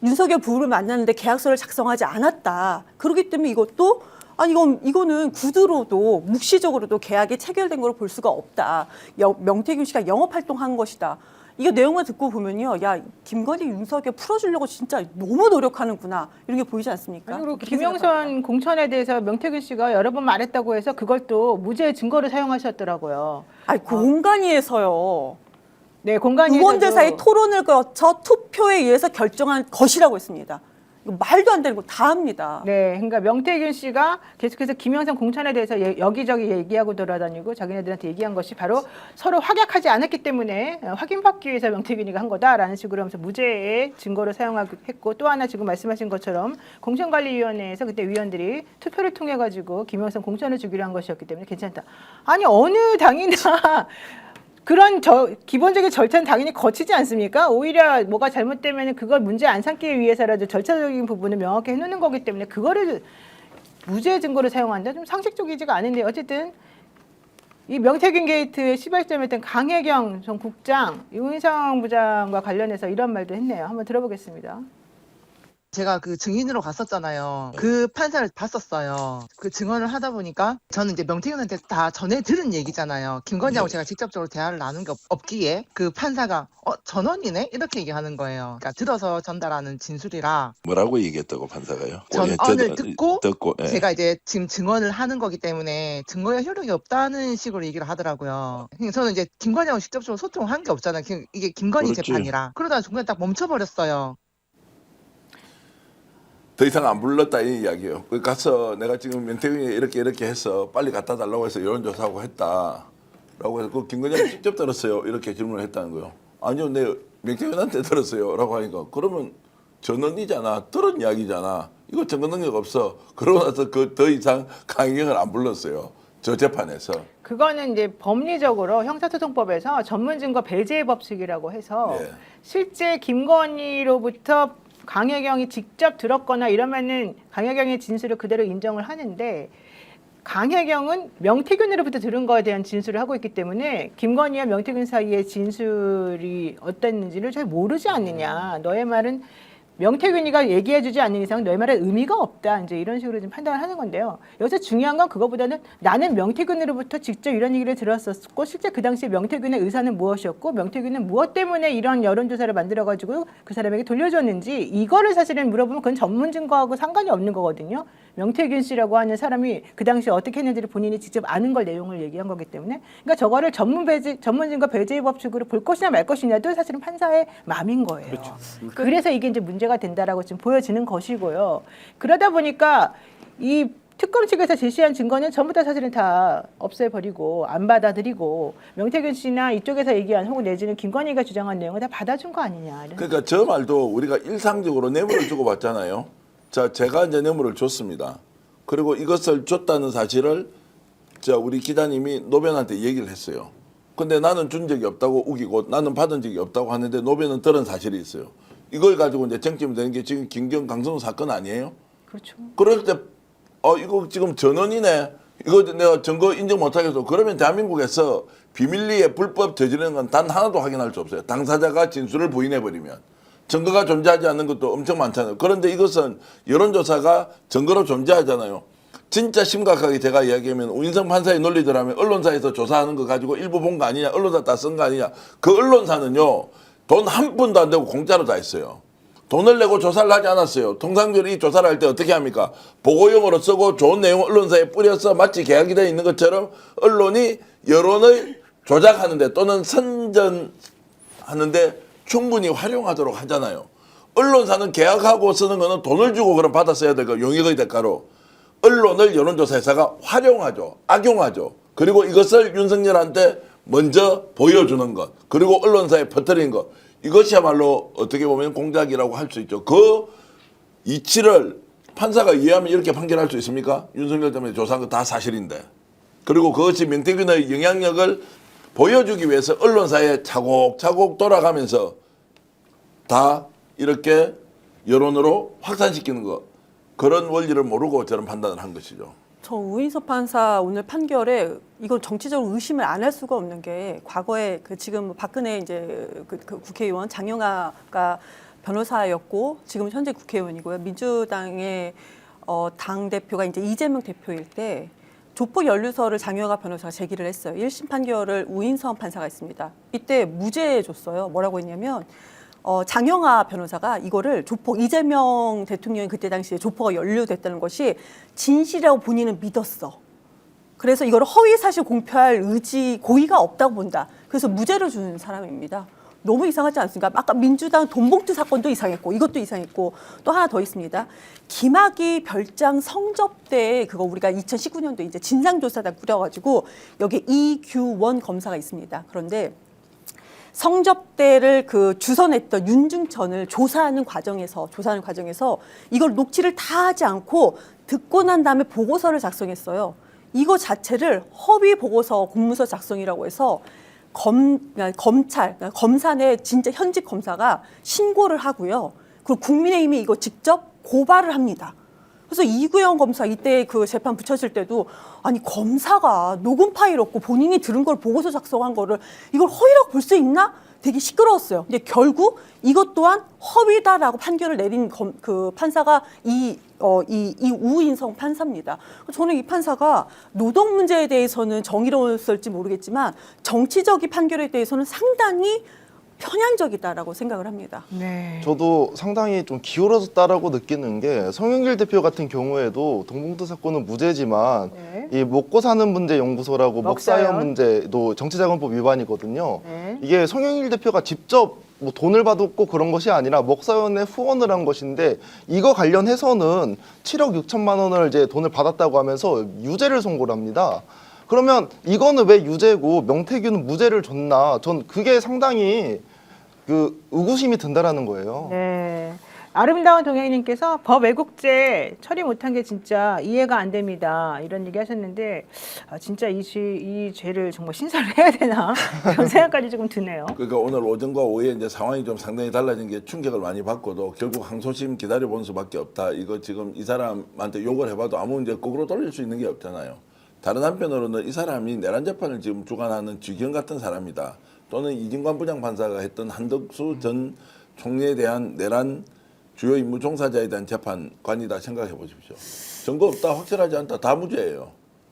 윤석열 부부를 만났는데 계약서를 작성하지 않았다. 그렇기 때문에 이것도 이거는 구두로도 묵시적으로도 계약이 체결된 걸로 볼 수가 없다. 명태균 씨가 영업 활동한 것이다. 이거 내용을 듣고 보면요, 야 김건희, 윤석열 풀어주려고 진짜 너무 노력하는구나 이런 게 보이지 않습니까? 그리고 김영선 공천에 대해서 명태균 씨가 여러 번 말했다고 해서 그걸 또 무죄 증거로 사용하셨더라고요. 공간위에서요. 네, 공간위에서도 의원들 사이 토론을 거쳐 투표에 의해서 결정한 것이라고 했습니다. 이거 말도 안 되는 거 다 합니다. 네, 그러니까 명태균 씨가 계속해서 김영선 공천에 대해서 여기저기 얘기하고 돌아다니고 자기네들한테 얘기한 것이 바로 서로 확약하지 않았기 때문에 확인받기 위해서 명태균이가 한 거다라는 식으로 하면서 무죄의 증거로 사용했고 또 하나 지금 말씀하신 것처럼 공천관리위원회에서 그때 위원들이 투표를 통해 가지고 김영선 공천을 주기로 한 것이었기 때문에 괜찮다. 아니 어느 당이나 그런 기본적인 절차는 당연히 거치지 않습니까? 오히려 뭐가 잘못되면 그걸 문제 안 삼기 위해서라도 절차적인 부분을 명확히 해놓는 거기 때문에 그거를 무죄 증거로 사용한다? 좀 상식적이지가 않은데 어쨌든 이 명태균 게이트의 시발점이었던 강혜경 전 국장, 우인성 부장과 관련해서 이런 말도 했네요. 한번 들어보겠습니다. 제가 그 증인으로 갔었잖아요. 그 판사를 봤었어요. 그 증언을 하다 보니까 저는 이제 명태균한테 다 전해 들은 얘기잖아요. 김건희하고 제가 직접적으로 대화를 나눈 게 없기에 그 판사가 전원이네? 이렇게 얘기하는 거예요. 그러니까 들어서 전달하는 진술이라 뭐라고 얘기했다고 판사가요? 전언을 듣고 예. 제가 이제 지금 증언을 하는 거기 때문에 증거의 효력이 없다는 식으로 얘기를 하더라고요. 저는 이제 김건희하고 직접적으로 소통한 게 없잖아요. 이게 김건희 그렇지. 재판이라. 그러다가 중간에 딱 멈춰버렸어요. 더 이상 안 불렀다 이 이야기예요. 그 가서 내가 지금 명태균이 이렇게 해서 빨리 갖다 달라고 해서 여론조사하고 했다라고 해서 그 김건희가 직접 들었어요. 이렇게 질문을 했다는 거요. 아니요, 내 명태균한테 들었어요라고 하니까 그러면 전언이잖아, 들은 이야기잖아. 이거 증거 능력 없어. 그러고 나서 그 더 이상 강행을 안 불렀어요. 저 재판에서. 그거는 이제 법리적으로 형사소송법에서 전문증거 배제의 법칙이라고 해서 예. 실제 김건희로부터 강혜경이 직접 들었거나 이러면은 강혜경의 진술을 그대로 인정을 하는데 강혜경은 명태균으로부터 들은 거에 대한 진술을 하고 있기 때문에 김건희와 명태균 사이의 진술이 어땠는지를 잘 모르지 않느냐. 너의 말은 명태균이가 얘기해주지 않는 이상 너의 말에 의미가 없다. 이제 이런 식으로 좀 판단을 하는 건데요. 여기서 중요한 건 그거보다는 나는 명태균으로부터 직접 이런 얘기를 들었었고 실제 그 당시 명태균의 의사는 무엇이었고 명태균은 무엇 때문에 이런 여론조사를 만들어가지고 그 사람에게 돌려줬는지 이거를 사실은 물어보면 그건 전문 증거하고 상관이 없는 거거든요. 명태균 씨라고 하는 사람이 그 당시에 어떻게 했는지를 본인이 직접 아는 걸 내용을 얘기한 거기 때문에 그러니까 저거를 전문 증거 배제의 법칙으로 볼 것이냐 말 것이냐도 사실은 판사의 마음인 거예요. 그렇죠. 그래서 이게 이제 문제가 된다라고 지금 보여지는 것이고요. 그러다 보니까 이 특검 측에서 제시한 증거는 전부 다 사실은 다 없애버리고 안 받아들이고 명태균 씨나 이쪽에서 얘기한 혹은 내지는 김건희가 주장한 내용을 다 받아준 거 아니냐. 이런 그러니까 저 말도 우리가 일상적으로 뇌물을 주고 받잖아요. 자, 제가 이제 뇌물을 줬습니다. 그리고 이것을 줬다는 사실을 우리 기자님이 노변한테 얘기를 했어요. 근데 나는 준 적이 없다고 우기고 나는 받은 적이 없다고 하는데 노변은 들은 사실이 있어요. 이걸 가지고 이제 쟁점이 되는 게 지금 김경 강성호 사건 아니에요? 그렇죠. 그럴 때 이거 지금 전원이네. 이거 내가 증거 인정 못하겠어. 그러면 대한민국에서 비밀리에 불법 저지르는 건 단 하나도 확인할 수 없어요. 당사자가 진술을 부인해버리면. 증거가 존재하지 않는 것도 엄청 많잖아요. 그런데 이것은 여론조사가 증거로 존재하잖아요. 진짜 심각하게 제가 이야기하면 우인성 판사의 논리대로라면 언론사에서 조사하는 거 가지고 일부 본 거 아니냐, 언론사 다 쓴 거 아니냐. 그 언론사는요, 돈 한 푼도 안 내고 공짜로 다 했어요. 돈을 내고 조사를 하지 않았어요. 통상적으로 이 조사를 할 때 어떻게 합니까? 보고용으로 쓰고 좋은 내용 언론사에 뿌려서 마치 계약이 되어 있는 것처럼 언론이 여론을 조작하는데 또는 선전하는데 충분히 활용하도록 하잖아요. 언론사는 계약하고 쓰는 거는 돈을 주고 그럼 받았어야 될 거 용역의 대가로. 언론을 여론조사회사가 활용하죠. 악용하죠. 그리고 이것을 윤석열한테 먼저 보여주는 것. 그리고 언론사에 퍼뜨리는 것. 이것이야말로 어떻게 보면 공작이라고 할 수 있죠. 그 이치를 판사가 이해하면 이렇게 판결할 수 있습니까? 윤석열 때문에 조사한 거 다 사실인데. 그리고 그것이 명태균의 영향력을 보여주기 위해서 언론사에 차곡차곡 돌아가면서 다 이렇게 여론으로 확산시키는 것. 그런 원리를 모르고 저런 판단을 한 것이죠. 저 우인석 판사 오늘 판결에 이건 정치적으로 의심을 안 할 수가 없는 게 과거에 그 지금 박근혜 이제 그 국회의원 장영아가 변호사였고 지금 현재 국회의원이고요. 민주당의 당 대표가 이제 이재명 대표일 때 조폭 연루서를 장영아 변호사가 제기를 했어요. 1심 판결을 우인성 판사가 했습니다. 이때 무죄 줬어요. 뭐라고 했냐면 장영아 변호사가 이거를 조폭 이재명 대통령이 그때 당시에 조폭가 연루됐다는 것이 진실이라고 본인은 믿었어. 그래서 이거를 허위 사실 공표할 고의가 없다고 본다. 그래서 무죄를 준 사람입니다. 너무 이상하지 않습니까? 아까 민주당 돈봉투 사건도 이상했고 이것도 이상했고 또 하나 더 있습니다. 김학의 별장 성접대 그거 우리가 2019년도에 이제 진상조사단 꾸려가지고 여기 이규원 검사가 있습니다. 그런데 성접대를 그 주선했던 윤중천을 조사하는 과정에서 이걸 녹취를 다 하지 않고 듣고 난 다음에 보고서를 작성했어요. 이거 자체를 허위 보고서 공문서 작성이라고 해서 검사네 진짜 현직 검사가 신고를 하고요. 그리고 국민의힘이 이거 직접 고발을 합니다. 그래서 이구영 검사 이때 그 재판 붙였을 때도 아니 검사가 녹음 파일 없고 본인이 들은 걸 보고서 작성한 거를 이걸 허위라고 볼 수 있나? 되게 시끄러웠어요. 근데 결국 이것 또한 허위다라고 판결을 내린 그 판사가 이 우인성 판사입니다. 저는 이 판사가 노동 문제에 대해서는 정의로웠을지 모르겠지만 정치적인 판결에 대해서는 상당히 편향적이다라고 생각을 합니다. 네. 저도 상당히 좀 기울어졌다라고 느끼는 게 송영길 대표 같은 경우에도 동봉투 사건은 무죄지만 네. 이 먹고 사는 문제 연구소라고 먹사연. 먹사연 문제도 정치자금법 위반이거든요. 네. 이게 송영길 대표가 직접 뭐 돈을 받았고 그런 것이 아니라 먹사연에 후원을 한 것인데 이거 관련해서는 7억 6천만 원을 이제 돈을 받았다고 하면서 유죄를 선고를 합니다. 그러면 이거는 왜 유죄고 명태균은 무죄를 줬나? 전 그게 상당히 그 의구심이 든다라는 거예요. 네. 아름다운 동행님께서 법 왜곡죄 처리 못한 게 진짜 이해가 안 됩니다. 이런 얘기 하셨는데 진짜 이 죄를 정말 신설을 해야 되나 그런 생각까지 조금 드네요. 그러니까 오늘 오전과 오후에 이제 상황이 좀 상당히 달라진 게 충격을 많이 받고도 결국 항소심 기다려본 수밖에 없다. 이거 지금 이 사람한테 욕을 해봐도 아무 이제 거꾸로 돌릴 수 있는 게 없잖아요. 다른 한편으로는 이 사람이 내란 재판을 지금 주관하는 쥐경 같은 사람이다. 또는 이진관 부장판사가 했던 한덕수 전 총리에 대한 내란 주요 임무 종사자에 대한 재판관이다 생각해 보십시오. 증거 없다, 확실하지 않다, 다 무죄예요.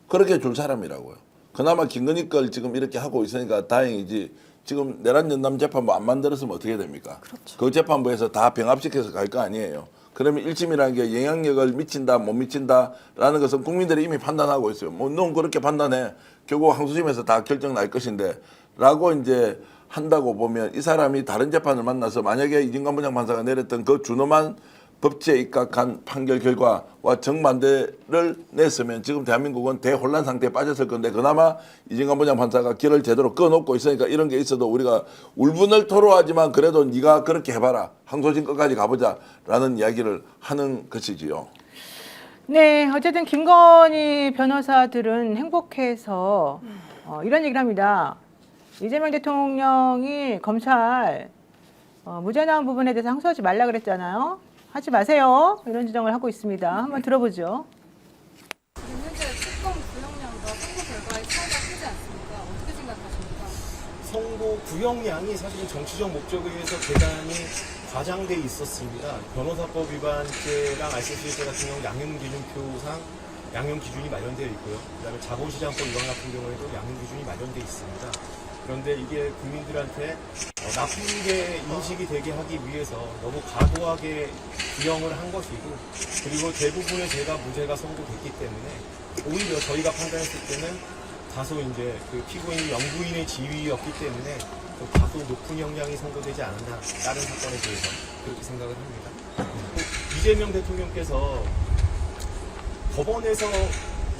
그렇게 줄 사람이라고요. 그나마 김건희 걸 지금 이렇게 하고 있으니까 다행이지. 지금 내란 전담 재판부 안 만들었으면 어떻게 됩니까? 그렇죠. 그 재판부에서 다 병합시켜서 갈 거 아니에요. 그러면 1심이라는 게 영향력을 미친다 못 미친다라는 것은 국민들이 이미 판단하고 있어요. 뭐 넌 그렇게 판단해. 결국 항소심에서 다 결정 날 것인데 라고 이제 한다고 보면 이 사람이 다른 재판을 만나서 만약에 이진관 부장판사가 내렸던 그 준엄한 법치에 입각한 판결 결과와 정반대를 냈으면 지금 대한민국은 대혼란 상태에 빠졌을 건데 그나마 이진관 부장판사가 길을 제대로 꺼놓고 있으니까 이런 게 있어도 우리가 울분을 토로하지만 그래도 네가 그렇게 해봐라. 항소심 끝까지 가보자라는 이야기를 하는 것이지요. 네, 어쨌든 김건희 변호사들은 행복해서 이런 얘기를 합니다. 이재명 대통령이 검찰 무죄 나온 부분에 대해서 항소하지 말라 그랬잖아요. 하지 마세요. 이런 주장을 하고 있습니다. 한번 들어보죠. 지금 현재 특검 구형량과 선고 결과의 차이가 크지 않습니까? 어떻게 생각하십니까? 선고 구형량이 사실은 정치적 목적에 의해서 대단히 과장돼 있었습니다. 변호사법 위반죄랑 RCC죄 같은 경우 양형 기준표상 양형 기준이 마련되어 있고요. 그다음에 자본시장법 위반 같은 경우에도 양형 기준이 마련되어 있습니다. 그런데 이게 국민들한테 나쁘게 인식이 되게 하기 위해서 너무 과도하게 구형을 한 것이고 그리고 대부분의 죄가 무죄가 선고됐기 때문에 오히려 저희가 판단했을 때는 다소 이제 그 피고인이 영부인의 지위였기 때문에 또 다소 높은 형량이 선고되지 않았나 다른 사건에 대해서 그렇게 생각을 합니다. 이재명 대통령께서 법원에서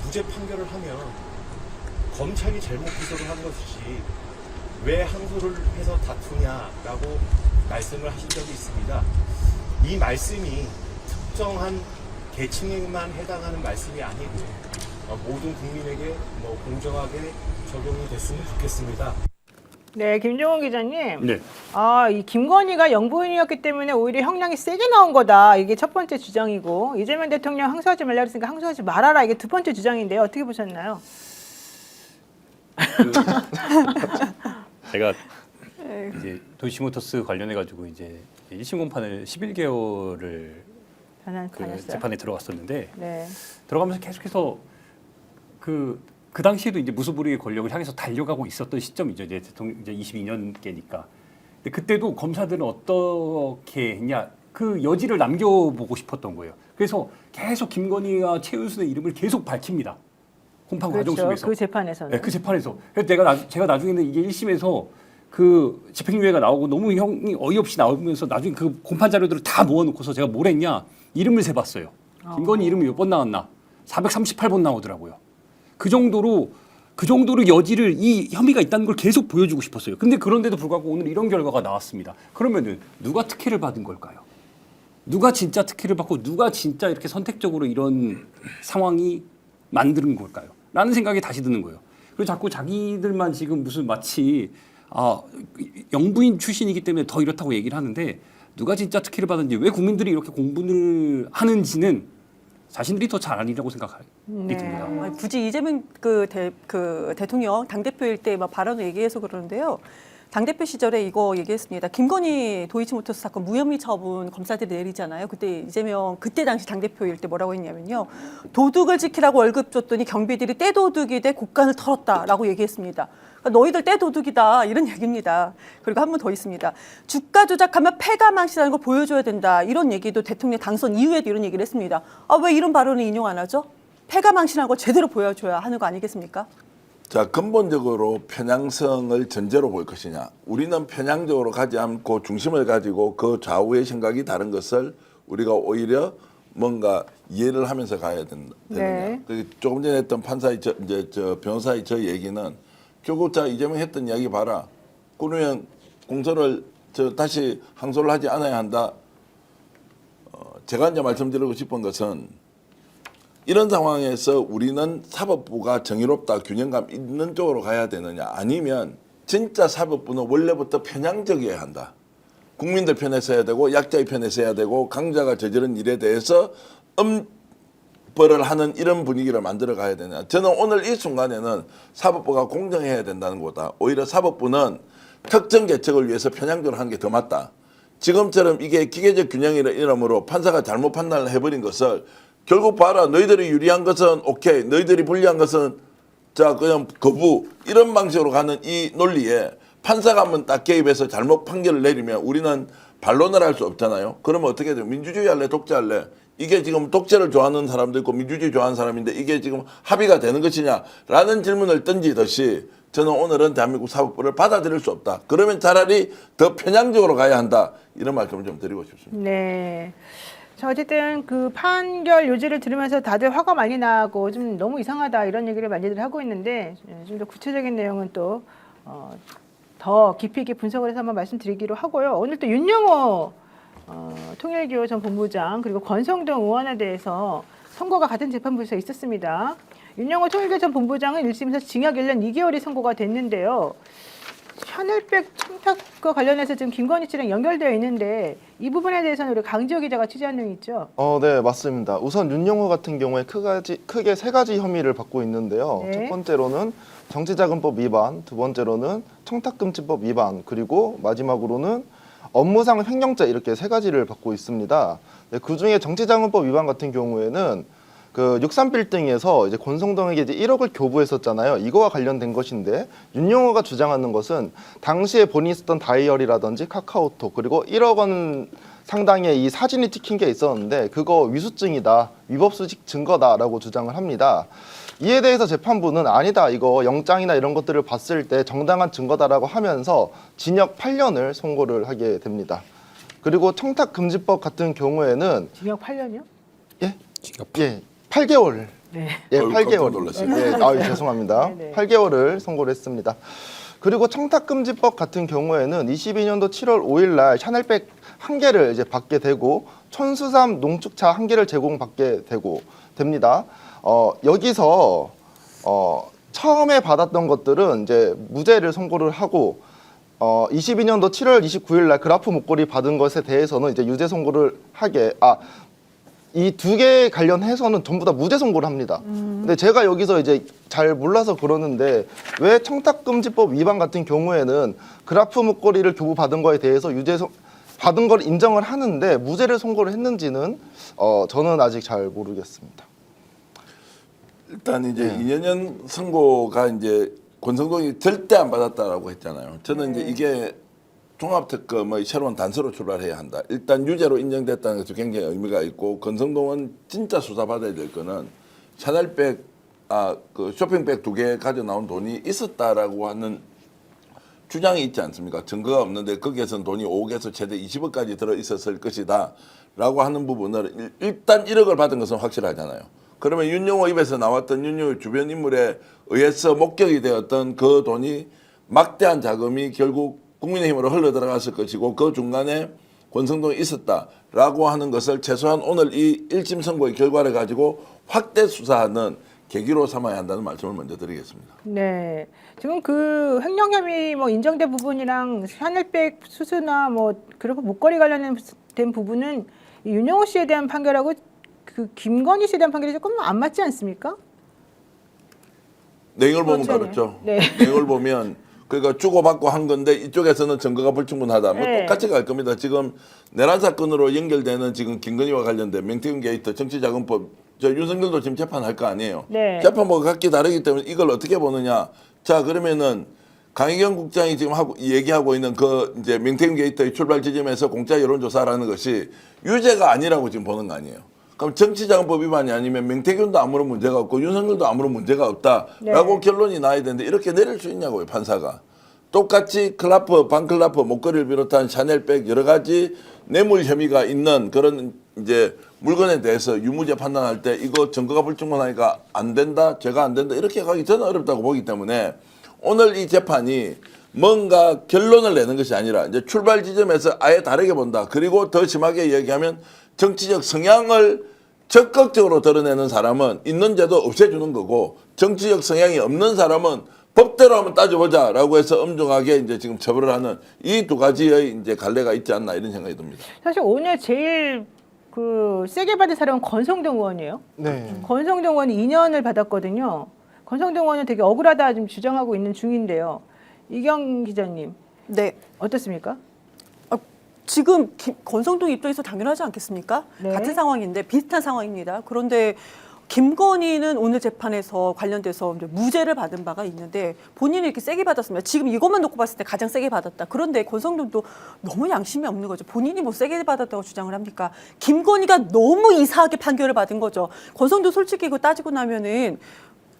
무죄 판결을 하면 검찰이 잘못 기소를 한 것이지 왜 항소를 해서 다투냐라고 말씀을 하신 적이 있습니다. 이 말씀이 특정한 계층에만 해당하는 말씀이 아니고 모든 국민에게 공정하게 적용이 됐으면 좋겠습니다. 네, 김종원 기자님. 네. 이 김건희가 영부인이었기 때문에 오히려 형량이 세게 나온 거다. 이게 첫 번째 주장이고 이재명 대통령 항소하지 말라 그랬으니까 항소하지 말아라. 이게 두 번째 주장인데요. 어떻게 보셨나요? 제가 이제 도이치모터스 관련해 가지고 이제 1심 공판을 11개월을 다녔어요. 재판에 들어갔었는데 네. 들어가면서 계속해서 그 당시에도 이제 무소불위의 권력을 향해서 달려가고 있었던 시점이죠. 이제 대통령 이제 22년께니까. 근데 그때도 검사들은 어떻게 했냐 그 여지를 남겨보고 싶었던 거예요. 그래서 계속 김건희와 최은순의 이름을 계속 밝힙니다. 공판 과정 그렇죠. 속에서. 그 재판에서는. 네, 그 재판에서. 그래서 제가 나중에는 이게 1심에서 그 집행유예가 나오고 너무 형이 어이없이 나오면서 나중에 그 공판 자료들을 다 모아놓고서 제가 뭘 했냐 이름을 세봤어요. 김건희 이름이 몇 번 나왔나? 438번 나오더라고요. 그 정도로 여지를 이 혐의가 있다는 걸 계속 보여주고 싶었어요. 근데 그런데도 불구하고 오늘 이런 결과가 나왔습니다. 그러면은 누가 특혜를 받은 걸까요? 누가 진짜 특혜를 받고 누가 진짜 이렇게 선택적으로 이런 상황이 만드는 걸까요? 라는 생각이 다시 드는 거예요. 그리고 자꾸 자기들만 지금 무슨 마치 영부인 출신이기 때문에 더 이렇다고 얘기를 하는데 누가 진짜 특혜를 받은지 왜 국민들이 이렇게 공분을 하는지는 자신들이 더 잘 아니라고 생각이 듭니다. 굳이 이재명 대통령 당대표일 때 막 발언을 얘기해서 그러는데요. 당대표 시절에 이거 얘기했습니다. 김건희 도이치모터스 사건 무혐의 처분 검사들이 내리잖아요. 그때 이재명 그때 당시 당대표일 때 뭐라고 했냐면요. 도둑을 지키라고 월급 줬더니 경비들이 떼도둑이 돼 곳간을 털었다라고 얘기했습니다. 그러니까 너희들 떼도둑이다 이런 얘기입니다. 그리고 한 번 더 있습니다. 주가 조작하면 패가 망신하는 걸 보여줘야 된다. 이런 얘기도 대통령 당선 이후에도 이런 얘기를 했습니다. 아, 왜 이런 발언을 인용 안 하죠? 패가 망신한 걸 제대로 보여줘야 하는 거 아니겠습니까? 자, 근본적으로 편향성을 전제로 볼 것이냐. 우리는 편향적으로 가지 않고 중심을 가지고 그 좌우의 생각이 다른 것을 우리가 오히려 뭔가 이해를 하면서 가야 되느냐. 네. 조금 전에 했던 판사의 저 변호사의 저 얘기는 결국 자 이재명 했던 이야기 봐라. 그러면 공소를 다시 항소를 하지 않아야 한다. 제가 이제 말씀드리고 싶은 것은 이런 상황에서 우리는 사법부가 정의롭다, 균형감 있는 쪽으로 가야 되느냐, 아니면 진짜 사법부는 원래부터 편향적이어야 한다. 국민들 편에 서야 되고 약자의 편에 서야 되고 강자가 저지른 일에 대해서 엄벌을 하는 이런 분위기를 만들어 가야 되냐. 저는 오늘 이 순간에는 사법부가 공정해야 된다는 거다. 오히려 사법부는 특정 계층을 위해서 편향적으로 하는 게 더 맞다. 지금처럼 이게 기계적 균형이라는 이름으로 판사가 잘못 판단을 해버린 것을 결국 봐라. 너희들이 유리한 것은 오케이. 너희들이 불리한 것은 자 그냥 거부. 이런 방식으로 가는 이 논리에 판사가 한번 딱 개입해서 잘못 판결을 내리면 우리는 반론을 할 수 없잖아요. 그러면 어떻게 돼요? 민주주의 할래? 독재 할래? 이게 지금 독재를 좋아하는 사람도 있고 민주주의 좋아하는 사람인데 이게 지금 합의가 되는 것이냐라는 질문을 던지듯이 저는 오늘은 대한민국 사법부를 받아들일 수 없다. 그러면 차라리 더 편향적으로 가야 한다. 이런 말씀을 좀 드리고 싶습니다. 네. 자, 어쨌든 그 판결 요지를 들으면서 다들 화가 많이 나고 좀 너무 이상하다 이런 얘기를 많이들 하고 있는데 좀 더 구체적인 내용은 또 더 깊이 있게 분석을 해서 한번 말씀드리기로 하고요. 오늘 또 윤영호 통일교 전 본부장 그리고 권성동 의원에 대해서 선고가 같은 재판부에서 있었습니다. 윤영호 통일교 전 본부장은 1심에서 징역 1년 2개월이 선고가 됐는데요. 샤넬백 청탁과 관련해서 지금 김건희 씨랑 연결되어 있는데 이 부분에 대해서는 우리 강지호 기자가 취재한 내용이 있죠? 네, 맞습니다. 우선 윤영호 같은 경우에 크게 세 가지 혐의를 받고 있는데요. 네. 첫 번째로는 정치자금법 위반, 두 번째로는 청탁금지법 위반, 그리고 마지막으로는 업무상 횡령죄 이렇게 세 가지를 받고 있습니다. 네, 그 중에 정치자금법 위반 같은 경우에는 그 63빌딩에서 이제 권성동에게 이제 1억을 교부했었잖아요. 이거와 관련된 것인데 윤영호가 주장하는 것은 당시에 본인이 쓰던 다이어리라든지 카카오톡 그리고 1억 원 상당의 이 사진이 찍힌 게 있었는데 그거 위수증이다, 위법수직 증거다라고 주장을 합니다. 이에 대해서 재판부는 아니다, 이거 영장이나 이런 것들을 봤을 때 정당한 증거다라고 하면서 징역 8년을 선고를 하게 됩니다. 그리고 청탁금지법 같은 경우에는 징역 8년이요? 예? 8개월. 네. 예, 어이구, 8개월. 깜짝 놀랐어요. 예, 죄송합니다. 네네. 8개월을 선고를 했습니다. 그리고 청탁금지법 같은 경우에는 22년도 7월 5일 날 샤넬백 1개를 이제 받게 되고 천수삼 농축차 1개를 제공받게 되고 됩니다. 여기서 처음에 받았던 것들은 이제 무죄를 선고를 하고 22년도 7월 29일 날 그라프 목걸이 받은 것에 대해서는 이제 유죄 선고를 이 두 개 관련해서는 전부 다 무죄 선고를 합니다. 근데 제가 여기서 이제 잘 몰라서 그러는데 왜 청탁금지법 위반 같은 경우에는 그라프 목걸이를 교부받은 거에 대해서 받은 걸 인정을 하는데 무죄를 선고를 했는지는 저는 아직 잘 모르겠습니다. 일단 이제 2년 선고가 이제 권성동이 절대 안 받았다라고 했잖아요. 저는 이제 이게 종합특검의 새로운 단서로 출발해야 한다. 일단 유죄로 인정됐다는 것도 굉장히 의미가 있고 권성동은 진짜 수사받아야 될 거는 샤넬백, 그 쇼핑백 2개 가져 나온 돈이 있었다라고 하는 주장이 있지 않습니까? 증거가 없는데 거기에서는 돈이 5억에서 최대 20억까지 들어 있었을 것이다 라고 하는 부분을 일단 1억을 받은 것은 확실하잖아요. 그러면 윤영호 입에서 나왔던 윤영호 주변 인물에 의해서 목격이 되었던 그 돈이 막대한 자금이 결국 국민의힘으로 흘러 들어갔을 것이고 그 중간에 권성동이 있었다라고 하는 것을 최소한 오늘 이 1심 선고의 결과를 가지고 확대 수사하는 계기로 삼아야 한다는 말씀을 먼저 드리겠습니다. 네. 지금 그 횡령 혐의 뭐 인정된 부분이랑 샤넬백 수수나 뭐 그리고 목걸이 관련된 부분은 이 윤영호 씨에 대한 판결하고 그 김건희 씨에 대한 판결이 조금 안 맞지 않습니까? 내용을 보면 그렇죠. 그렇죠. 네. 내용을 보면 그러니까 주고받고 한 건데 이쪽에서는 증거가 불충분하다. 뭐 네. 똑같이 갈 겁니다. 지금 내란 사건으로 연결되는 지금 김건희와 관련된 명태균 게이트 정치자금법 저 윤석열도 지금 재판할 거 아니에요. 네. 재판부가 각기 다르기 때문에 이걸 어떻게 보느냐. 자 그러면은 강희경 국장이 지금 얘기하고 있는 그 이제 명태균 게이트의 출발 지점에서 공짜 여론조사라는 것이 유죄가 아니라고 지금 보는 거 아니에요. 그럼 정치자금법 위반이 아니면 명태균도 아무런 문제가 없고 윤석열도 아무런 문제가 없다라고 네. 결론이 나야 되는데 이렇게 내릴 수 있냐고요 판사가. 똑같이 클라프, 반클라프, 목걸이를 비롯한 샤넬백 여러 가지 뇌물 혐의가 있는 그런 이제 물건에 대해서 유무죄 판단할 때 이거 증거가 불충분하니까 안 된다, 죄가 안 된다 이렇게 가기 저는 어렵다고 보기 때문에 오늘 이 재판이 뭔가 결론을 내는 것이 아니라 이제 출발 지점에서 아예 다르게 본다. 그리고 더 심하게 얘기하면 정치적 성향을 적극적으로 드러내는 사람은 있는 죄도 없애주는 거고 정치적 성향이 없는 사람은 법대로 한번 따져보자라고 해서 엄중하게 이제 지금 처벌을 하는 이 두 가지의 이제 갈래가 있지 않나 이런 생각이 듭니다. 사실 오늘 제일 그 세게 받은 사람은 권성동 의원이에요. 네. 권성동 의원이 2년을 받았거든요. 권성동 의원은 되게 억울하다 좀 주장하고 있는 중인데요. 이경 기자님 네. 어떻습니까? 지금 권성동 입장에서 당연하지 않겠습니까? 네. 같은 상황인데 비슷한 상황입니다. 그런데 김건희는 오늘 재판에서 관련돼서 이제 무죄를 받은 바가 있는데 본인이 이렇게 세게 받았습니다. 지금 이것만 놓고 봤을 때 가장 세게 받았다. 그런데 권성동도 너무 양심이 없는 거죠. 본인이 뭐 세게 받았다고 주장을 합니까? 김건희가 너무 이상하게 판결을 받은 거죠. 권성동 솔직히 이거 따지고 나면은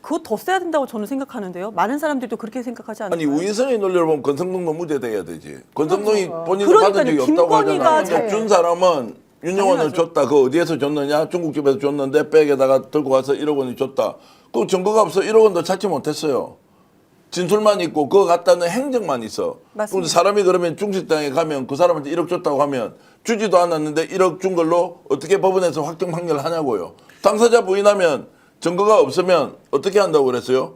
그거 더 세야 된다고 저는 생각하는데요. 많은 사람들도 그렇게 생각하지 않나요? 아니 우인성의 논리를 보면 권성동도 무죄돼야 되지. 권성동이 본인이 그러니까요. 받은 적이 없다고 김건희가 하잖아요. 잘- 근데 준 사람은 윤영원을 당연하죠. 줬다. 그 어디에서 줬느냐? 중국집에서 줬는데 백에다가 들고 와서 1억 원이 줬다. 그 증거가 없어 1억 원도 찾지 못했어요. 진술만 있고 그거 갖다는 행정만 있어. 맞습니다. 그럼 사람이 그러면 중식당에 가면 그 사람한테 1억 줬다고 하면 주지도 않았는데 1억 준 걸로 어떻게 법원에서 확정 판결하냐고요. 당사자 부인하면 증거가 없으면 어떻게 한다고 그랬어요?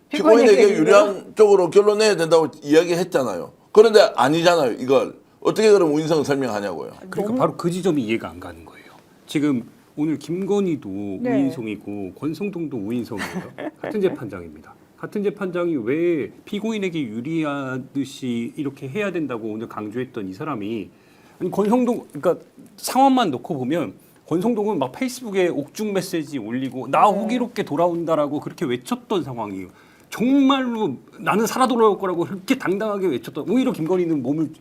피고인에게 유리한 쪽으로 결론내야 된다고 이야기했잖아요. 그런데 아니잖아요. 이걸 어떻게 그럼 우인성을 설명하냐고요. 그러니까 바로 그 지점이 이해가 안 가는 거예요. 지금 오늘 김건희도 네. 우인성이고 권성동도 우인성이에요. 같은 재판장입니다. 같은 재판장이 왜 피고인에게 유리하듯이 이렇게 해야 된다고 오늘 강조했던 이 사람이 아니 권성동 그러니까 상황만 놓고 보면 권성동은 막 페이스북에 옥중 메시지 올리고 나 호기롭게 돌아온다라고 그렇게 외쳤던 상황이에요. 정말로 나는 살아 돌아올 거라고 그렇게 당당하게 외쳤던 오히려 김건희는 몸을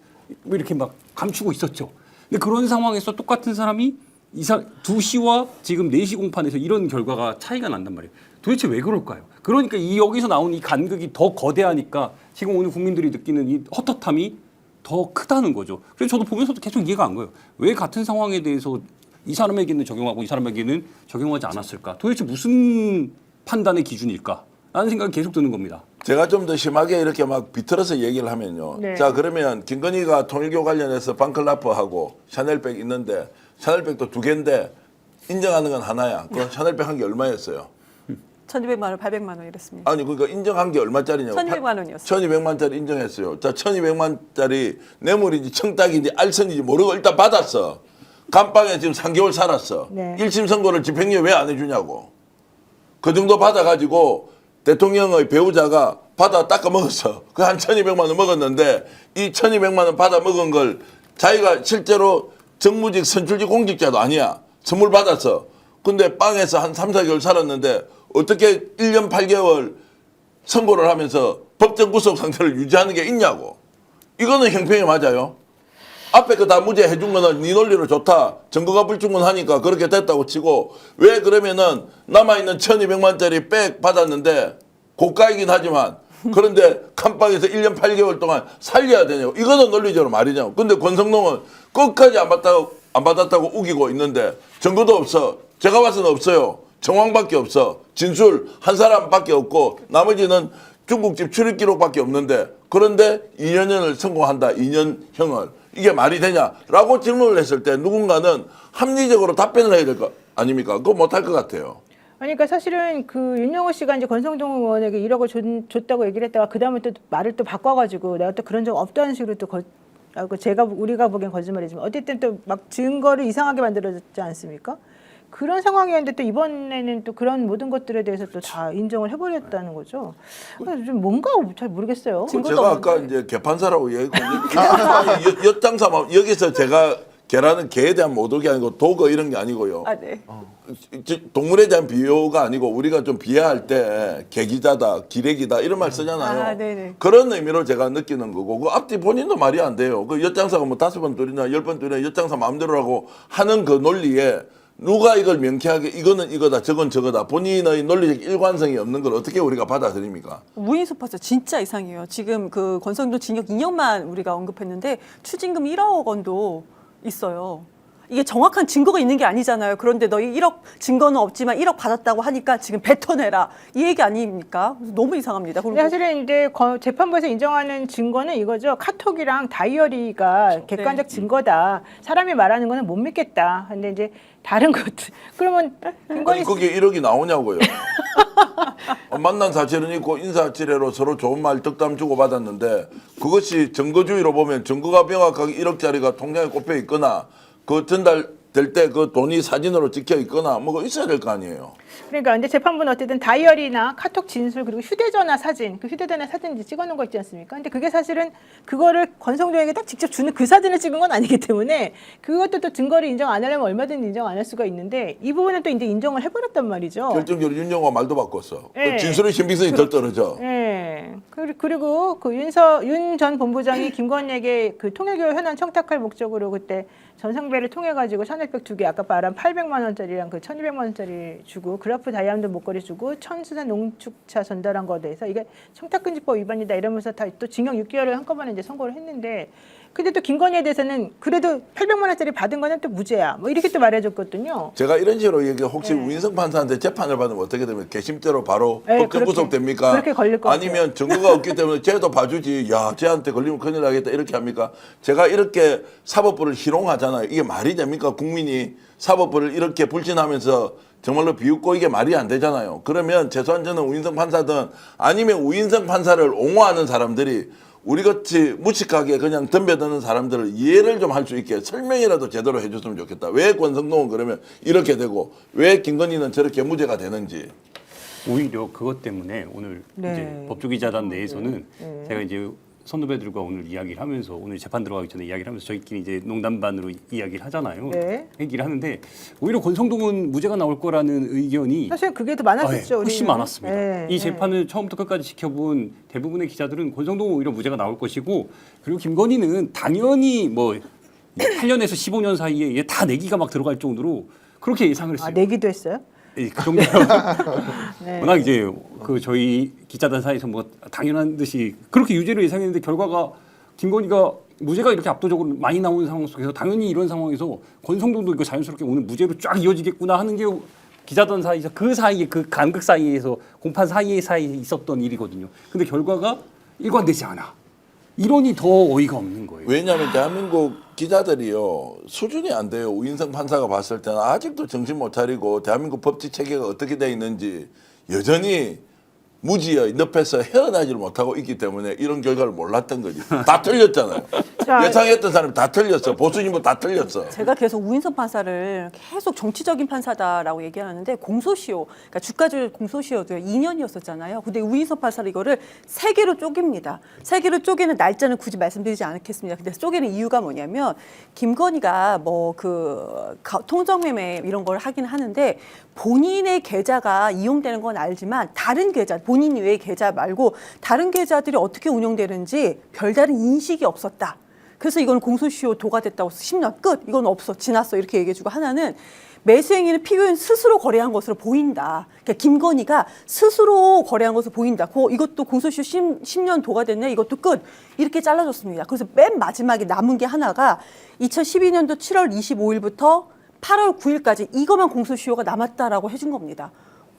이렇게 막 감추고 있었죠. 근데 그런 상황에서 똑같은 사람이 2시와 지금 4시 공판에서 이런 결과가 차이가 난단 말이에요. 도대체 왜 그럴까요? 그러니까 이 여기서 나온 이 간극이 더 거대하니까 지금 오늘 국민들이 느끼는 이 헛헛함이 더 크다는 거죠. 그래서 저도 보면서도 계속 이해가 안 가요. 왜 같은 상황에 대해서 이 사람에게는 적용하고 이 사람에게는 적용하지 않았을까? 도대체 무슨 판단의 기준일까? 라는 생각이 계속 드는 겁니다. 제가 좀 더 심하게 이렇게 막 비틀어서 얘기를 하면요. 네. 자 그러면 김건희가 통일교 관련해서 반클라프하고 샤넬백 있는데 샤넬백도 2개인데 인정하는 건 하나야. 그 샤넬백 한 개 얼마였어요? 1,200만 원, 800만 원 이랬습니다. 아니 그러니까 인정한 게 얼마짜리냐고. 1,200만 원이었어요. 1,200만짜리 인정했어요. 자 1,200만짜리 뇌물인지 청탁인지 알선인지 모르고 일단 받았어. 감방에 지금 3개월 살았어. 네. 1심 선고를 집행유예 왜 안 해주냐고. 그 정도 받아가지고 대통령의 배우자가 받아 닦아 먹었어. 그 한 1,200만 원 먹었는데 이 1,200만 원 받아 먹은 걸 자기가 실제로 정무직 선출직 공직자도 아니야. 선물 받았어. 근데 빵에서 한 3, 4개월 살았는데 어떻게 1년 8개월 선고를 하면서 법정 구속 상태를 유지하는 게 있냐고. 이거는 형평이 맞아요. 앞에 그 다 무죄 해준 거는 네 논리로 좋다. 증거가 불충분하니까 그렇게 됐다고 치고 왜 그러면은 남아있는 1,200만짜리 백 받았는데 고가이긴 하지만 그런데 칸방에서 1년 8개월 동안 살려야 되냐고. 이거는 논리적으로 말이냐고. 근데 권성동은 끝까지 안 받았다고 우기고 있는데 증거도 없어. 제가 봐서는 없어요. 정황밖에 없어. 진술 한 사람밖에 없고 나머지는 중국집 출입 기록밖에 없는데 그런데 2년을 선고한다. 2년형을. 이게 말이 되냐라고 질문을 했을 때 누군가는 합리적으로 답변을 해야 될 거 아닙니까? 그거 못할 것 같아요. 아니, 그러니까 사실은 그 윤영호 씨가 이제 권성동 의원에게 1억을 줬다고 얘기를 했다가 그 다음에 또 말을 또 바꿔가지고 내가 또 그런 적 없다는 식으로 또 우리가 보기엔 거짓말이지만 어쨌든 또 막 증거를 이상하게 만들어졌지 않습니까? 그런 상황이었는데 또 이번에는 또 그런 모든 것들에 대해서 또 다 인정을 해버렸다는 거죠. 그래서 좀 뭔가 잘 모르겠어요. 제가 아까 이제 개판사라고 얘기했고 엿장사만 여기서 제가 계란은 개에 대한 모독이 아니고 도거 이런 게 아니고요. 아, 네. 동물에 대한 비유가 아니고 우리가 좀 비하할 때 개기자다, 기레기다 이런 말 쓰잖아요. 아, 네네. 그런 의미로 제가 느끼는 거고 그 앞뒤 본인도 말이 안 돼요. 그 엿장사가 뭐 5번 뚫리나 10번 뚫리나 엿장사 마음대로라고 하는 그 논리에 누가 이걸 명쾌하게 이거는 이거다 저건 저거다 본인의 논리적 일관성이 없는 걸 어떻게 우리가 받아들입니까? 우인수 판사 진짜 이상해요. 지금 그 권성동 징역 2년만 우리가 언급했는데 추징금 1억 원도 있어요. 이게 정확한 증거가 있는 게 아니잖아요. 그런데 너희 1억 증거는 없지만 1억 받았다고 하니까 지금 뱉어내라 이 얘기 아닙니까? 너무 이상합니다. 그리고 근데 사실은 이제 재판부에서 인정하는 증거는 이거죠. 카톡이랑 다이어리가 객관적 증거다. 사람이 말하는 거는 못 믿겠다. 근데 이제 다른 것들. 그러면 김건희 아니 거기에 1억이 나오냐고요. 만난 사실은 있고 인사치레로 서로 좋은 말 덕담 주고 받았는데 그것이 증거주의로 보면 증거가 명확하게 1억짜리가 통장에 꼽혀 있거나 그 전달될 때 그 돈이 사진으로 찍혀 있거나 뭐가 있어야 될 거 아니에요. 그러니까 근데 재판부는 어쨌든 다이어리나 카톡 진술 그리고 휴대전화 사진, 그 휴대전화 사진 이제 찍어놓은 거 있지 않습니까? 근데 그게 사실은 그거를 권성동에게 딱 직접 주는 그 사진을 찍은 건 아니기 때문에 그것도 또 증거를 인정 안 하려면 얼마든지 인정 안 할 수가 있는데 이 부분은 또 이제 인정을 해버렸단 말이죠. 결정적으로 윤영호가 말도 바꿨어. 네. 그 진술의 신빙성이 덜 떨어져. 네. 그리고 그 윤 전 본부장이 김건희에게 그 통일교육 현안 청탁할 목적으로 그때 전상배를 통해 가지고 샤넬백 2개 아까 말한 800만 원짜리랑 그 1,200만 원짜리 주고 그라프 다이아몬드 목걸이 주고 천수산 농축차 전달한 거에 대해서 이게 청탁금지법 위반이다 이러면서 다 또 징역 6개월을 한꺼번에 이제 선고를 했는데 근데 또 김건희에 대해서는 그래도 800만 원짜리 받은 거는 또 무죄야. 뭐 이렇게 또 말해줬거든요. 제가 이런 식으로 얘기 혹시 네. 우인성 판사한테 재판을 받으면 어떻게 되면 개심죄로 바로 네, 법정 구속됩니까? 그렇게 걸릴 것 같아요. 아니면 증거가 없기 때문에 쟤도 봐주지. 야, 쟤한테 걸리면 큰일 나겠다. 이렇게 합니까? 제가 이렇게 사법부를 희롱하잖아요. 이게 말이 됩니까? 국민이 사법부를 이렇게 불신하면서 정말로 비웃고 이게 말이 안 되잖아요. 그러면 최소한 저는 우인성 판사든 아니면 우인성 판사를 옹호하는 사람들이 우리같이 무식하게 그냥 덤벼드는 사람들을 이해를 좀 할 수 있게 설명이라도 제대로 해줬으면 좋겠다. 왜 권성동은 그러면 이렇게 되고 왜 김건희는 저렇게 무죄가 되는지. 오히려 그것 때문에 오늘 네. 이제 법조기자단 내에서는 네. 제가 이제 선후배들과 오늘 이야기를 하면서 오늘 재판 들어가기 전에 이야기를 하면서 저희끼리 이제 농담 반으로 이야기를 하잖아요. 네. 얘기를 하는데 오히려 권성동은 무죄가 나올 거라는 의견이 사실 그게 더 많았었죠. 훨씬 우리는. 많았습니다. 네, 이 재판을 처음부터 끝까지 지켜본 대부분의 기자들은 권성동은 오히려 무죄가 나올 것이고 그리고 김건희는 당연히 뭐 8년에서 15년 사이에 얘 다 내기가 막 들어갈 정도로 그렇게 예상을 했어요. 아, 내기도 했어요? 예, 그 정도로 네. 워낙 이제 그 저희 기자단 사이에서 뭐 당연한 듯이 그렇게 유죄를 예상했는데 결과가 김건희가 무죄가 이렇게 압도적으로 많이 나오는 상황 속에서 당연히 이런 상황에서 권성동도 이거 자연스럽게 오늘 무죄로 쫙 이어지겠구나 하는 게 기자단 사이에서 그 사이에 그 간극 사이에서 공판 사이에 있었던 일이거든요. 근데 결과가 일관되지 않아. 이론이 더 어이가 없는 거예요. 왜냐하면 대한민국 기자들이요 수준이 안 돼요. 우인성 판사가 봤을 때는 아직도 정신 못 차리고 대한민국 법치 체계가 어떻게 돼 있는지 여전히 무지의 늪에서 헤어나지를 못하고 있기 때문에 이런 결과를 몰랐던 거지. 다 틀렸잖아요. 자, 예상했던 사람이 다 틀렸어. 보수진보 다 틀렸어. 제가 계속 우인성 판사를 계속 정치적인 판사다라고 얘기하는데 공소시효, 그러니까 주가조 공소시효도 2년이었었잖아요. 근데 우인성 판사는 이거를 3개로 쪼갭니다. 3개로 쪼개는 날짜는 굳이 말씀드리지 않겠습니다. 근데 쪼개는 이유가 뭐냐면 김건희가 뭐 그 통정매매 이런 걸 하긴 하는데 본인의 계좌가 이용되는 건 알지만 다른 계좌, 본인 외의 계좌 말고 다른 계좌들이 어떻게 운영되는지 별다른 인식이 없었다. 그래서 이건 공소시효 도과됐다고 해서 10년 끝. 이건 없어. 지났어. 이렇게 얘기해주고 하나는 매수 행위는 피고인 스스로 거래한 것으로 보인다. 그러니까 김건희가 스스로 거래한 것으로 보인다. 이것도 공소시효 10년 도과됐네. 이것도 끝. 이렇게 잘라줬습니다. 그래서 맨 마지막에 남은 게 하나가 2012년도 7월 25일부터 8월 9일까지 이것만 공소시효가 남았다라고 해준 겁니다.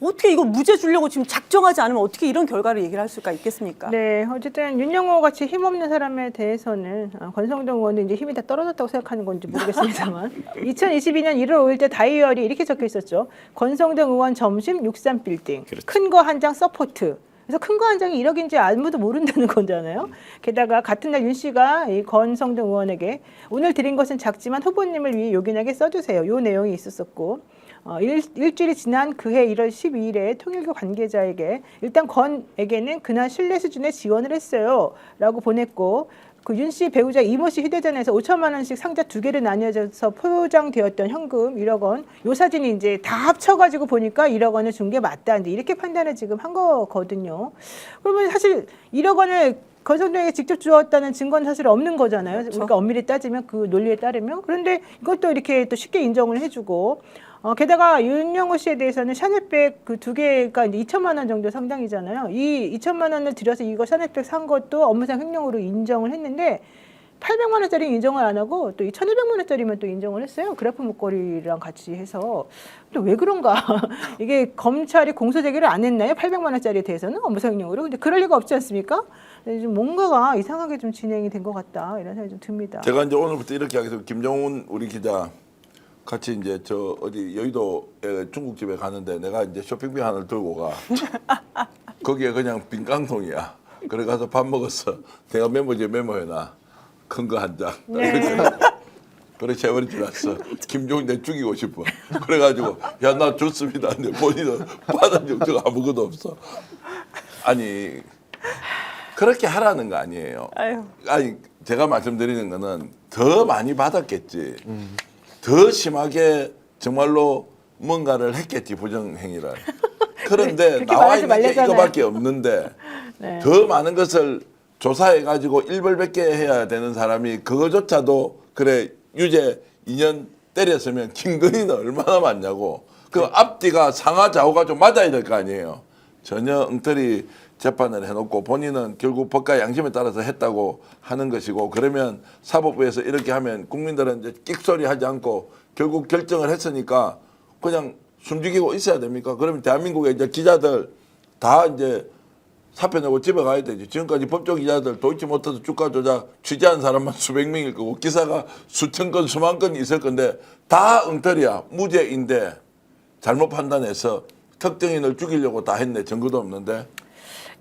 어떻게 이거 무죄 주려고 지금 작정하지 않으면 어떻게 이런 결과를 얘기를 할 수가 있겠습니까? 네, 어쨌든 윤영호 같이 힘없는 사람에 대해서는 권성동 의원도 이제 힘이 다 떨어졌다고 생각하는 건지 모르겠습니다만 2022년 1월 5일 때 다이어리 이렇게 적혀 있었죠. 권성동 의원 점심 63빌딩, 그렇죠. 큰 거 한 장 서포트. 그래서 큰 거 한 장이 1억인지 아무도 모른다는 거잖아요. 게다가 같은 날 윤 씨가 이 권성동 의원에게 오늘 드린 것은 작지만 후보님을 위해 요긴하게 써주세요. 요 내용이 있었었고 일주일이 지난 그해 1월 12일에 통일교 관계자에게 일단 건에게는 그날 신뢰 수준의 지원을 했어요 라고 보냈고 그 윤 씨 배우자 이모 씨 휴대전화에서 5천만 원씩 상자 2개로 나뉘어져서 포장되었던 현금 1억 원. 요 사진이 이제 다 합쳐가지고 보니까 1억 원을 준 게 맞다. 이제 이렇게 판단을 지금 한 거거든요. 그러면 사실 1억 원을 건성동에게 직접 주었다는 증거는 사실 없는 거잖아요. 그렇죠. 우리가 엄밀히 따지면 그 논리에 따르면. 그런데 이것도 이렇게 또 쉽게 인정을 해주고. 게다가 윤영호 씨에 대해서는 샤넬백 그 2개가 이제 2천만 원 정도 상당이잖아요. 이 2천만 원을 들여서 이거 샤넬백 산 것도 업무상 횡령으로 인정을 했는데 800만 원짜리 인정을 안 하고 또 이 1,200만 원짜리만 또 인정을 했어요. 그래프 목걸이랑 같이 해서. 또 왜 그런가? 이게 검찰이 공소 제기를 안 했나요? 800만 원짜리에 대해서는 업무상 횡령으로. 근데 그럴 리가 없지 않습니까? 좀 뭔가가 이상하게 좀 진행이 된 것 같다 이런 생각이 좀 듭니다. 제가 이제 오늘부터 이렇게 하겠습니다. 김정훈 우리 기자 같이 이제 저 어디 여의도에 중국집에 가는데 내가 이제 쇼핑백 하나를 들고 가. 거기에 그냥 빈 깡통이야. 그래 가서 밥 먹었어. 내가 메모지에 메모해놔. 큰 거 한 장. 네. 그래 세월이 지났어. 김종인 내 죽이고 싶어. 그래가지고 야 나 좋습니다. 근데 본인은 받은 적도 아무것도 없어. 아니 그렇게 하라는 거 아니에요. 아유. 아니 제가 말씀드리는 거는 더 많이 받았겠지. 더 심하게 정말로 뭔가를 했겠지 부정행위를. 그런데 그렇게 나와 말하지 있는 게 말랬잖아요. 이거밖에 없는데 네. 더 많은 것을 조사해가지고 일벌백계 해야 되는 사람이 그거조차도 그래 유죄 2년 때렸으면 김건희는 얼마나 많냐고. 그 앞뒤가 상하 좌우가 좀 맞아야 될 거 아니에요. 전혀 엉터리 재판을 해놓고 본인은 결국 법과 양심에 따라서 했다고 하는 것이고 그러면 사법부에서 이렇게 하면 국민들은 이제 끽소리 하지 않고 결국 결정을 했으니까 그냥 숨죽이고 있어야 됩니까? 그러면 대한민국의 이제 기자들 다 이제 사표 내고 집에 가야 되지. 지금까지 법조 기자들 도이치모터스 주가 조작 취재한 사람만 수백 명일 거고 기사가 수천 건 수만 건 있을 건데 다 엉터리야. 무죄인데 잘못 판단해서 특정인을 죽이려고 다 했네. 증거도 없는데.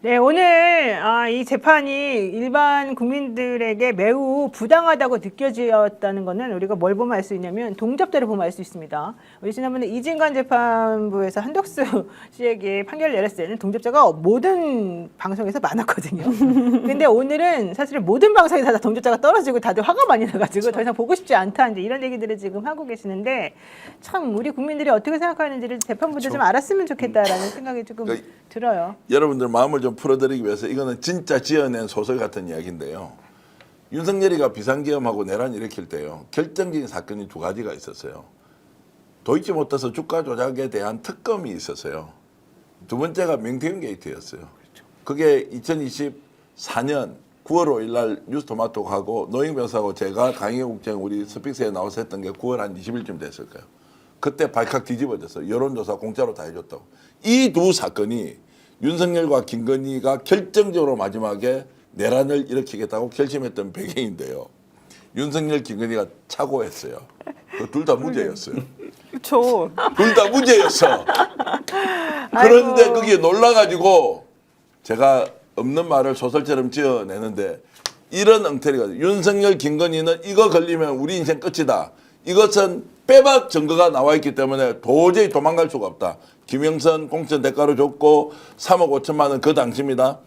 네, 오늘 이 재판이 일반 국민들에게 매우 부당하다고 느껴졌다는 것은 우리가 뭘 보면 알 수 있냐면 동접대를 보면 알 수 있습니다. 우리 지난번에 이진관 재판부에서 한덕수 씨에게 판결을 내렸을 때는 동접자가 모든 방송에서 많았거든요. 근데 오늘은 사실 모든 방송에서 다 동접자가 떨어지고 다들 화가 많이 나가지고 더 이상 보고 싶지 않다 이제 이런 얘기들을 지금 하고 계시는데 참 우리 국민들이 어떻게 생각하는지를 재판부도 좀 알았으면 좋겠다라는 생각이 조금 들어요. 여러분들 마음을 좀 풀어드리기 위해서 이거는 진짜 지어낸 소설 같은 이야기인데요. 윤석열이가 비상계엄하고 내란 일으킬 때요. 결정적인 사건이 2가지가 있었어요. 도이치모터스 주가 조작에 대한 특검이 있었어요. 두 번째가 명태균 게이트였어요. 그게 2024년 9월 5일 날 뉴스토마토하고 노영 변호사하고 제가 강의국장 우리 스픽스에 나와서 했던 게 9월 한 20일쯤 됐을 거예요. 그때 발칵 뒤집어졌어요. 여론조사 공짜로 다 해줬다고. 이 두 사건이 윤석열과 김건희가 결정적으로 마지막에 내란을 일으키겠다고 결심했던 배경인데요. 윤석열, 김건희가 착오했어요. 둘 다 무죄였어요. 그렇죠. 둘 다 무죄였어. 그런데 아이고. 거기에 놀라가지고 제가 없는 말을 소설처럼 지어내는데 이런 엉터리가 윤석열, 김건희는 이거 걸리면 우리 인생 끝이다. 이것은 빼박 증거가 나와 있기 때문에 도저히 도망갈 수가 없다. 김영선 공천 대가로 줬고 3억 5천만 원 그 당시입니다.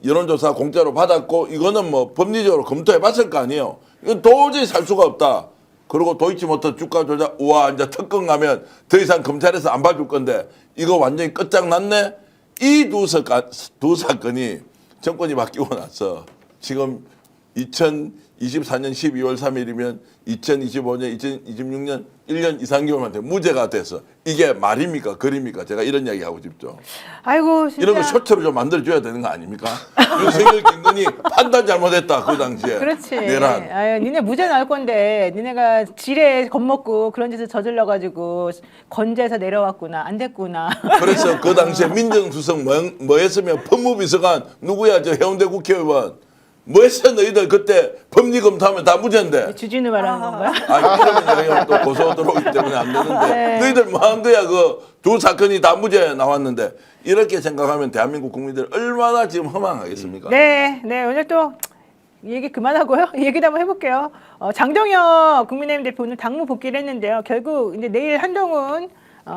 여론조사 공짜로 받았고 이거는 뭐 법리적으로 검토해 봤을 거 아니에요. 이건 도저히 살 수가 없다. 그리고 도이치모터 주가 조작 우와 이제 특검 가면 더 이상 검찰에서 안 봐줄 건데 이거 완전히 끝장났네. 이 두 사건이 정권이 바뀌고 나서 지금 2024년 12월 3일이면 2025년, 2026년 1년 2, 3개월한테 무죄가 돼서 이게 말입니까? 그림입니까? 제가 이런 이야기 하고 싶죠. 아이고 진짜. 이런 거 쇼트로 좀 만들어줘야 되는 거 아닙니까? 윤석열, 김건희 판단 잘못했다. 그 당시에. 그렇지. 내란. 아유, 니네 무죄 나올 건데 니네가 지레 겁먹고 그런 짓을 저질러가지고 건재해서 내려왔구나. 안 됐구나. 그래서 그 당시에 민정수석 뭐 했으면 법무비서관 누구야? 저 해운대 국회의원. 뭐 했어 너희들 그때 법리 검토하면 다 무죄인데. 주진우 말하는 건가요? 아니 그러면 여기가 또 고소 들어오기 때문에 안 되는데 네. 너희들 뭐 한 거야 그 두 사건이 다 무죄 나왔는데 이렇게 생각하면 대한민국 국민들 얼마나 지금 허망하겠습니까? 네, 네 오늘 또 얘기 그만하고요. 얘기도 한번 해볼게요. 장동혁 국민의힘 대표 오늘 당무 복귀를 했는데요. 결국 이제 내일 한동훈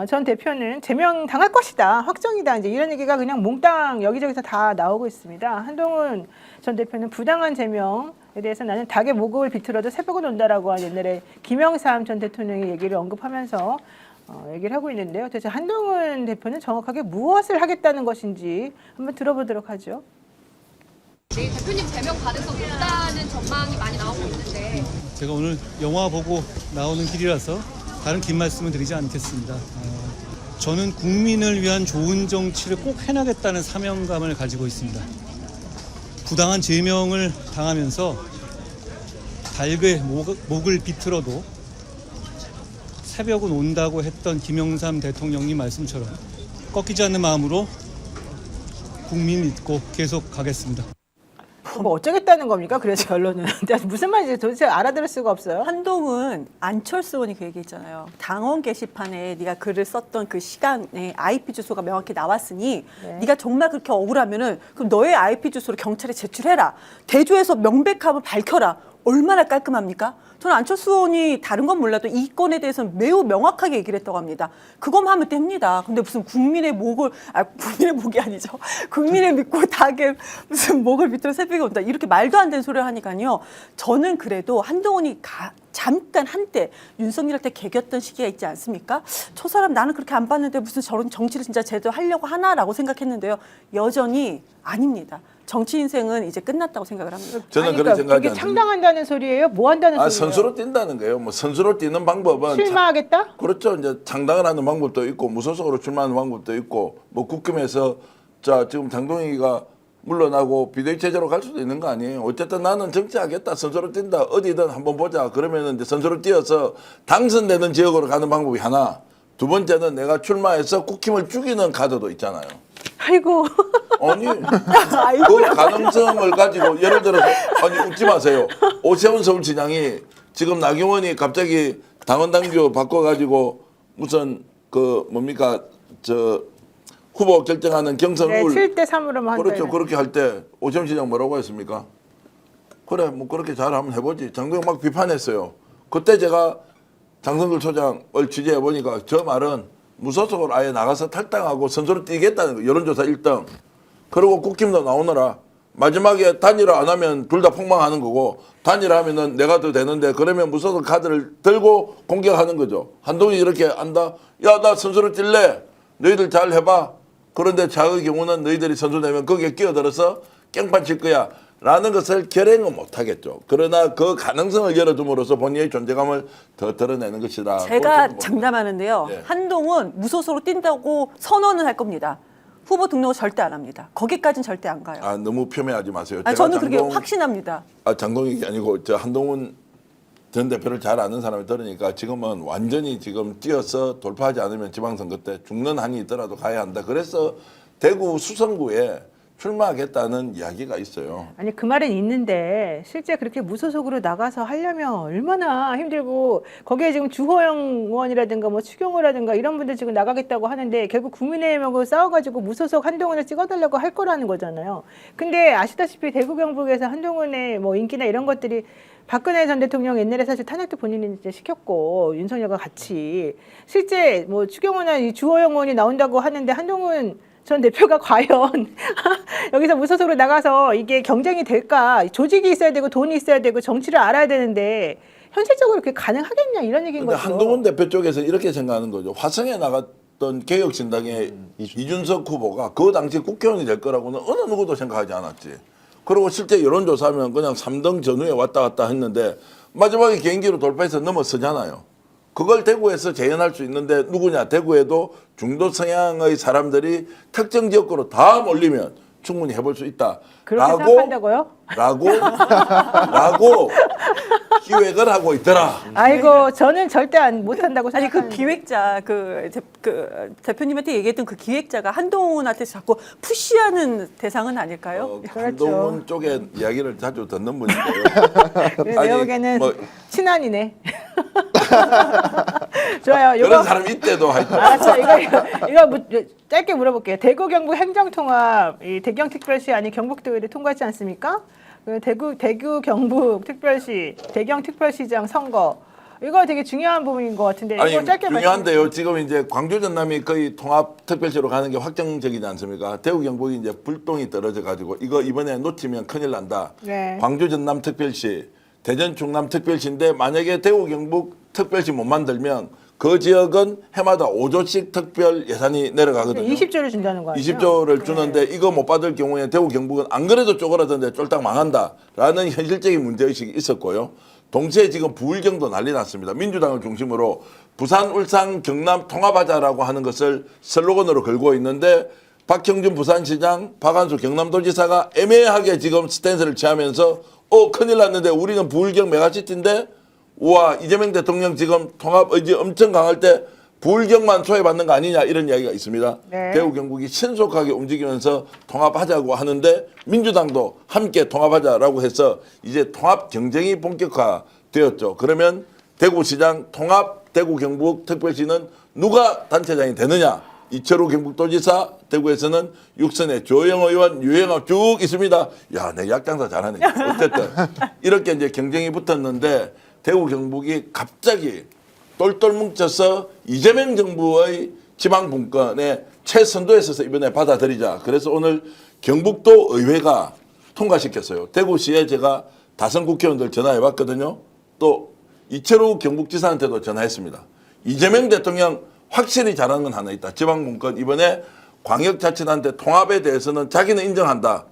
전 대표는 제명 당할 것이다, 확정이다, 이제 이런 얘기가 그냥 몽땅 여기저기서 다 나오고 있습니다. 한동훈 전 대표는 부당한 제명에 대해서 나는 닭의 목을 비틀어도 새벽은 온다라고 한 옛날에 김영삼 전 대통령의 얘기를 언급하면서 얘기를 하고 있는데요. 도대체 한동훈 대표는 정확하게 무엇을 하겠다는 것인지 한번 들어보도록 하죠. 내일 대표님 제명 받을 수 없다는 전망이 많이 나오고 있는데 제가 오늘 영화 보고 나오는 길이라서 다른 긴 말씀은 드리지 않겠습니다. 저는 국민을 위한 좋은 정치를 꼭 해나겠다는 사명감을 가지고 있습니다. 부당한 제명을 당하면서 닭의 목을 비틀어도 새벽은 온다고 했던 김영삼 대통령님 말씀처럼 꺾이지 않는 마음으로 국민 믿고 계속 가겠습니다. 뭐 어쩌겠다는 겁니까? 그래서 결론은 무슨 말인지 도대체 알아들을 수가 없어요. 한동훈 안철수 의원이 그 얘기했잖아요. 당원 게시판에 네가 글을 썼던 그 시간에 IP 주소가 명확히 나왔으니 네. 네가 정말 그렇게 억울하면은 그럼 너의 IP 주소를 경찰에 제출해라. 대조해서 명백함을 밝혀라. 얼마나 깔끔합니까? 저는 안철수 의원이 다른 건 몰라도 이 건에 대해서는 매우 명확하게 얘기를 했다고 합니다. 그것만 하면 됩니다. 근데 무슨 국민의 목을, 국민의 목이 아니죠. 국민을 믿고 닭의 무슨 목을 밑으로 새벽에 온다. 이렇게 말도 안 되는 소리를 하니까요. 저는 그래도 한동훈이 잠깐 한때 윤석열한테 개겼던 시기가 있지 않습니까? 저 사람 나는 그렇게 안 봤는데 무슨 저런 정치를 진짜 제대로 하려고 하나라고 생각했는데요. 여전히 아닙니다. 정치 인생은 이제 끝났다고 생각을 합니다. 저는 그렇게 그러니까 생각하지 그게 않습니다. 창당한다는 소리예요? 뭐 한다는 소리예요? 선수로 뛴다는 거예요. 뭐 선수로 뛰는 방법은 출마하겠다? 그렇죠. 이제 창당을 하는 방법도 있고 무소속으로 출마하는 방법도 있고 뭐 국힘에서 자 지금 장동익이가 물러나고 비대위 체제로 갈 수도 있는 거 아니에요. 어쨌든 나는 정치하겠다. 선수로 뛴다. 어디든 한번 보자. 그러면은 이제 선수로 뛰어서 당선되는 지역으로 가는 방법이 하나. 두 번째는 내가 출마해서 국힘을 죽이는 카드도 있잖아요. 아이고. 아니 그 가능성을 가지고 예를 들어서 아니 웃지 마세요. 오세훈 서울시장이 지금 나경원이 갑자기 당원 당규 바꿔가지고 무슨 그 뭡니까 저 후보 결정하는 경선 네, 룰 7대 3으로만 한다. 그렇죠. 그렇게 할 때 오세훈 시장 뭐라고 했습니까? 그래 뭐 그렇게 잘 한번 해보지. 장동영 막 비판했어요. 그때 제가 장성글 소장을 취재해 보니까 저 말은 무소속으로 아예 나가서 탈당하고 선수로 뛰겠다는 거. 여론조사 1등. 그리고 국힘도 나오느라 마지막에 단일화 안 하면 둘 다 폭망하는 거고 단일화하면은 내가 더 되는데 그러면 무소속 카드를 들고 공격하는 거죠. 한동훈이 이렇게 안다. 야 나 선수로 뛸래. 너희들 잘 해봐. 그런데 자의 경우는 너희들이 선수 되면 거기에 끼어들어서 깽판 칠 거야. 라는 것을 결행은 못하겠죠. 그러나 그 가능성을 열어줌으로써 본인의 존재감을 더 드러내는 것이다. 제가 장담하는데요. 네. 한동훈 무소속으로 뛴다고 선언은 할 겁니다. 후보 등록을 절대 안 합니다. 거기까지는 절대 안 가요. 아 너무 폄훼하지 마세요. 저는 그렇게 확신합니다. 장동익이 아니고 저 한동훈 전 대표를 잘 아는 사람이 들으니까 지금은 완전히 지금 뛰어서 돌파하지 않으면 지방선거 때 죽는 한이 있더라도 가야 한다. 그래서 대구 수성구에 출마하겠다는 이야기가 있어요. 아니 그 말은 있는데 실제 그렇게 무소속으로 나가서 하려면 얼마나 힘들고 거기에 지금 주호영 의원이라든가 뭐 추경호라든가 이런 분들 지금 나가겠다고 하는데 결국 국민의힘하고 싸워가지고 무소속 한동훈을 찍어달라고 할 거라는 거잖아요. 근데 아시다시피 대구 경북에서 한동훈의 뭐 인기나 이런 것들이 박근혜 전 대통령 옛날에 사실 탄핵도 본인이 이제 시켰고 윤석열과 같이 실제 뭐 추경호나 이 주호영 의원이 나온다고 하는데 한동훈 전 대표가 과연 여기서 무소속으로 나가서 이게 경쟁이 될까? 조직이 있어야 되고 돈이 있어야 되고 정치를 알아야 되는데 현실적으로 그게 가능하겠냐 이런 얘기인 근데 거죠. 한동훈 대표 쪽에서 이렇게 생각하는 거죠. 화성에 나갔던 개혁신당의 이준석 후보가 그 당시 국회의원이 될 거라고는 어느 누구도 생각하지 않았지. 그리고 실제 여론조사하면 그냥 3등 전후에 왔다 갔다 했는데 마지막에 개인기로 돌파해서 넘어서잖아요. 그걸 대구에서 재현할 수 있는데 누구냐? 대구에도 중도 성향의 사람들이 특정 지역구로 다 몰리면 충분히 해볼 수 있다. 그렇게 생각한다고요? 라고 기획을 하고 있더라. 아이고 저는 절대 못한다고 아니 그 생각하는데. 기획자 그 대표님한테 얘기했던 그 기획자가 한동훈한테 자꾸 푸시하는 대상은 아닐까요? 한동훈 쪽에 이야기를 자주 듣는 분인데요. 내가 아니, 보기에는 뭐 친한이네. 좋아요. 그런 요거 사람 이때도 하여튼 알았어. 이거 짧게 물어볼게요. 대구 경북 행정통합 이 대경특별시 아닌 경북도의회 통과했지 않습니까? 그 대구 경북 특별시 대경특별시장 선거 이거 되게 중요한 부분인 것 같은데 아니 이거 짧게 중요한데요. 지금 이제 광주 전남이 거의 통합 특별시로 가는 게 확정적이지 않습니까? 대구 경북이 이제 불똥이 떨어져 가지고 이거 이번에 놓치면 큰일 난다. 네. 광주 전남 특별시, 대전 충남 특별시인데 만약에 대구 경북 특별시 못 만들면 그 지역은 해마다 5조씩 특별 예산이 내려가거든요. 20조를 준다는 거 아니에요? 20조를 주는데 이거 못 받을 경우에 대구 경북은 안 그래도 쪼그라든데 쫄딱 망한다라는 현실적인 문제의식이 있었고요. 동시에 지금 부울경도 난리 났습니다. 민주당을 중심으로 부산, 울산, 경남 통합하자라고 하는 것을 슬로건으로 걸고 있는데 박형준 부산시장, 박한수 경남도지사가 애매하게 지금 스탠스를 취하면서 큰일 났는데 우리는 부울경 메가시티인데 우와 이재명 대통령 지금 통합 의지 엄청 강할 때 부울경만 소외받는 거 아니냐 이런 이야기가 있습니다. 네. 대구 경북이 신속하게 움직이면서 통합하자고 하는데 민주당도 함께 통합하자라고 해서 이제 통합 경쟁이 본격화되었죠. 그러면 대구시장 통합 대구 경북 특별시는 누가 단체장이 되느냐? 이철우 경북도지사, 대구에서는 육선의 조영 의원, 유영아 쭉 있습니다. 야, 내 약장사 잘하네. 어쨌든 이렇게 이제 경쟁이 붙었는데 대구 경북이 갑자기 똘똘 뭉쳐서 이재명 정부의 지방 분권에 최선도에 서서 이번에 받아들이자. 그래서 오늘 경북도 의회가 통과시켰어요. 대구시에 제가 다선 국회의원들 전화해봤거든요. 또 이철우 경북지사한테도 전화했습니다. 이재명 대통령 확실히 잘하는 건 하나 있다. 지방 분권 이번에 광역자치단체 통합에 대해서는 자기는 인정한다.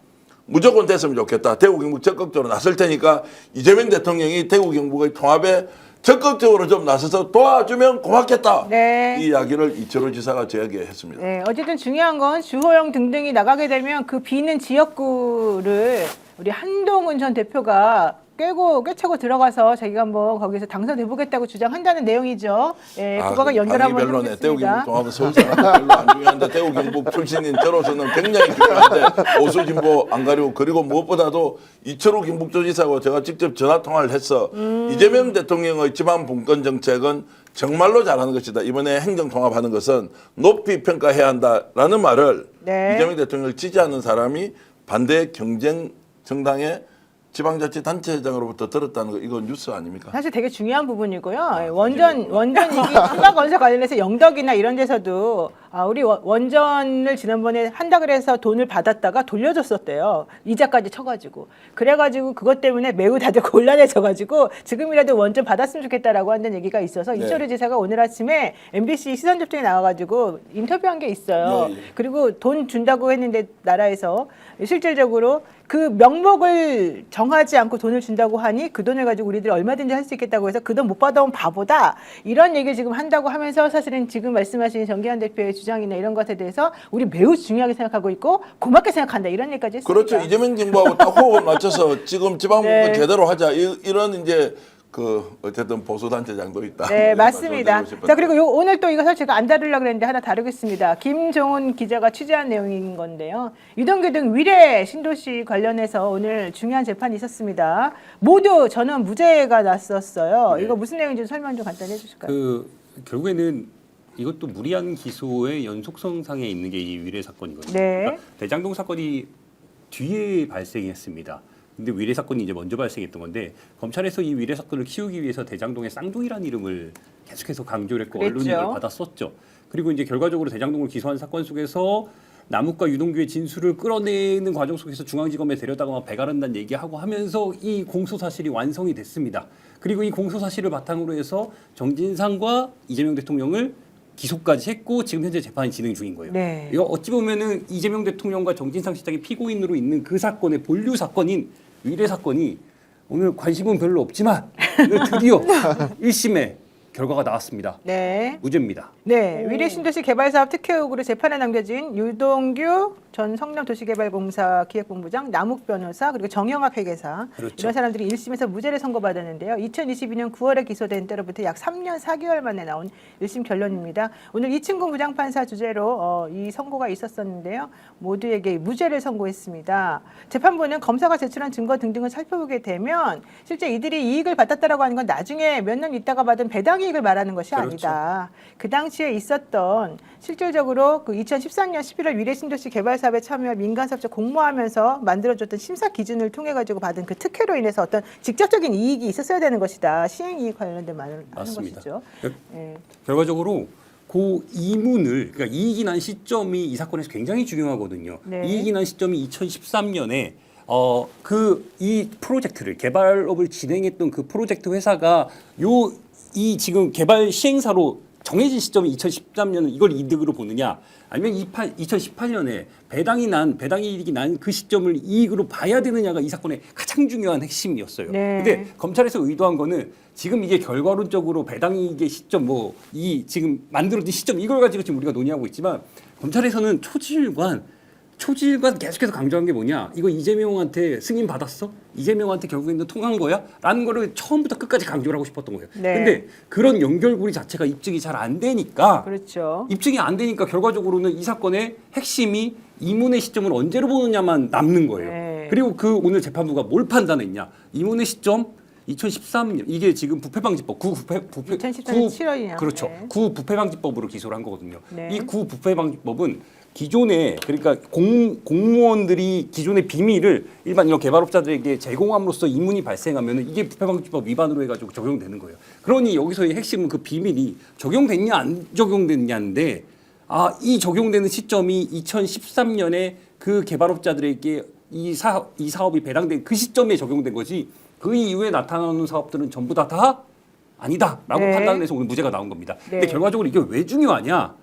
무조건 됐으면 좋겠다. 대구 경북 적극적으로 나설 테니까 이재명 대통령이 대구 경북의 통합에 적극적으로 좀 나서서 도와주면 고맙겠다. 네. 이 이야기를 이철우 지사가 저에게 했습니다. 네, 어쨌든 중요한 건 주호영 등등이 나가게 되면 그 비는 지역구를 우리 한동훈 전 대표가 꿰차고 들어가서 자기가 한번 거기서 당선해보겠다고 주장한다는 내용이죠. 예, 그거가 연결 한번 별로네. 대구 해보겠습니다. 경북 통합은 서울 사람 별로 안 중요한데 대구 경북 출신인 저로서는 굉장히 중요한데 오수 진보 안 가리고 그리고 무엇보다도 이철우 경북도지사하고 제가 직접 전화 통화를 해서 이재명 대통령의 지방 분권 정책은 정말로 잘하는 것이다. 이번에 행정 통합하는 것은 높이 평가해야 한다라는 말을 네. 이재명 대통령을 지지하는 사람이 반대 경쟁 정당의 지방자치단체장으로부터 들었다는 거 이건 뉴스 아닙니까? 사실 되게 중요한 부분이고요. 원전 이기 추가 건설 관련해서 영덕이나 이런 데서도 우리 원전을 지난번에 한다 그래서 돈을 받았다가 돌려줬었대요. 이자까지 쳐가지고. 그래가지고 그것 때문에 매우 다들 곤란해져가지고 지금이라도 원전 받았으면 좋겠다라고 한다는 얘기가 있어서 네. 이철우 지사가 오늘 아침에 MBC 시선접촉에 나와가지고 인터뷰한 게 있어요. 네, 네. 그리고 돈 준다고 했는데 나라에서 실질적으로 그 명목을 정하지 않고 돈을 준다고 하니 그 돈을 가지고 우리들이 얼마든지 할 수 있겠다고 해서 그 돈 못 받아온 바보다 이런 얘기를 지금 한다고 하면서 사실은 지금 말씀하신 정기환 대표의 주장이나 이런 것에 대해서 우리 매우 중요하게 생각하고 있고 고맙게 생각한다 이런 얘기까지 했습니다. 그렇죠. 이재명 정부하고 딱 호흡을 맞춰서 지금 지방분권 네. 제대로 하자. 이런 이제 어쨌든 보수단체장도 있다. 네, 맞습니다. 말씀드리고 싶었는데. 자, 그리고 오늘 또 이것을 제가 안 다루려고 그랬는데 하나 다루겠습니다. 김종훈 기자가 취재한 내용인 건데요. 유동규 등 위례 신도시 관련해서 오늘 중요한 재판이 있었습니다. 모두 전원 무죄가 났었어요. 네. 이거 무슨 내용인지 설명 좀 간단히 해주실까요? 결국에는 이것도 무리한 기소의 연속성상에 있는 게 이 위례 사건이거든요. 네. 그러니까 대장동 사건이 뒤에 발생했습니다. 근데 위례 사건이 이제 먼저 발생했던 건데 검찰에서 이 위례 사건을 키우기 위해서 대장동의 쌍둥이라는 이름을 계속해서 강조를 했고 그랬죠. 언론이 이걸 받았었죠. 그리고 이제 결과적으로 대장동을 기소한 사건 속에서 남욱과 유동규의 진술을 끌어내는 과정 속에서 중앙지검에 데려다가 배가른다는 얘기하고 하면서 이 공소 사실이 완성이 됐습니다. 그리고 이 공소 사실을 바탕으로 해서 정진상과 이재명 대통령을 기소까지 했고 지금 현재 재판이 진행 중인 거예요. 네. 이거 어찌 보면은 이재명 대통령과 정진상 시장이 피고인으로 있는 그 사건의 본류 사건인 위례 사건이 오늘 관심은 별로 없지만 오늘 드디어 1심에 결과가 나왔습니다. 네. 무죄입니다. 네, 위례 신도시 개발사업 특혜 의혹으로 재판에 남겨진 유동규 전 성남도시개발공사 기획본부장, 남욱 변호사, 그리고 정영학 회계사 그렇죠. 이런 사람들이 1심에서 무죄를 선고받았는데요. 2022년 9월에 기소된 때로부터 약 3년 4개월 만에 나온 1심 결론입니다. 오늘 이층근 부장판사 주재로 이 선고가 있었었는데요. 모두에게 무죄를 선고했습니다. 재판부는 검사가 제출한 증거 등등을 살펴보게 되면 실제 이들이 이익을 받았다라고 하는 건 나중에 몇 년 있다가 받은 배당 이익을 말하는 것이 아니다. 그 당시에 있었던 실질적으로 그 2013년 11월 위례 신도시 개발 사업에 참여할 민간 사업자 공모하면서 만들어줬던 심사 기준을 통해 가지고 받은 그 특혜로 인해서 어떤 직접적인 이익이 있었어야 되는 것이다. 시행 이익 관련된 말을 하는 맞습니다. 것이죠. 예. 결과적으로 그 이문을 그러니까 이익이 난 시점이 이 사건에서 굉장히 중요하거든요. 네. 이익이 난 시점이 2013년에 이 프로젝트를 개발업을 진행했던 그 프로젝트 회사가 이 지금 개발 시행사로 정해진 시점이 2013년은 이걸 이득으로 보느냐 아니면 2018년에 배당이익이 난 그 시점을 이익으로 봐야 되느냐가 이 사건의 가장 중요한 핵심이었어요. 네. 근데 검찰에서 의도한 거는 지금 이게 결과론적으로 배당이익의 시점 이 지금 만들어진 시점 이걸 가지고 지금 우리가 논의하고 있지만 검찰에서는 초질관 계속해서 강조한 게 뭐냐? 이거 이재명한테 승인 받았어? 이재명한테 결국에는 통한 거야? 라는 거를 처음부터 끝까지 강조를 하고 싶었던 거예요. 네. 근데 그런 연결고리 자체가 입증이 잘 안 되니까 그렇죠. 입증이 안 되니까 결과적으로는 이 사건의 핵심이 이문의 시점을 언제로 보느냐만 남는 거예요. 네. 그리고 그 오늘 재판부가 뭘 판단했냐? 이문의 시점 2013년 이게 지금 부패방지법 2013년 7월이냐? 그렇죠. 네. 구부패방지법으로 기소를 한 거거든요. 네. 이 구부패방지법은 기존에 그러니까 공무원들이 기존의 비밀을 일반 이런 개발업자들에게 제공함으로써 이문이 발생하면 이게 부패방지법 위반으로 해가지고 적용되는 거예요. 그러니 여기서의 핵심은 그 비밀이 적용됐냐 안 적용됐냐인데 이 적용되는 시점이 2013년에 그 개발업자들에게 이 사업이 배당된 그 시점에 적용된 거지 그 이후에 나타나는 사업들은 전부 다 아니다라고 네. 판단을 해서 오늘 무죄가 나온 겁니다. 네. 근데 결과적으로 이게 왜 중요하냐?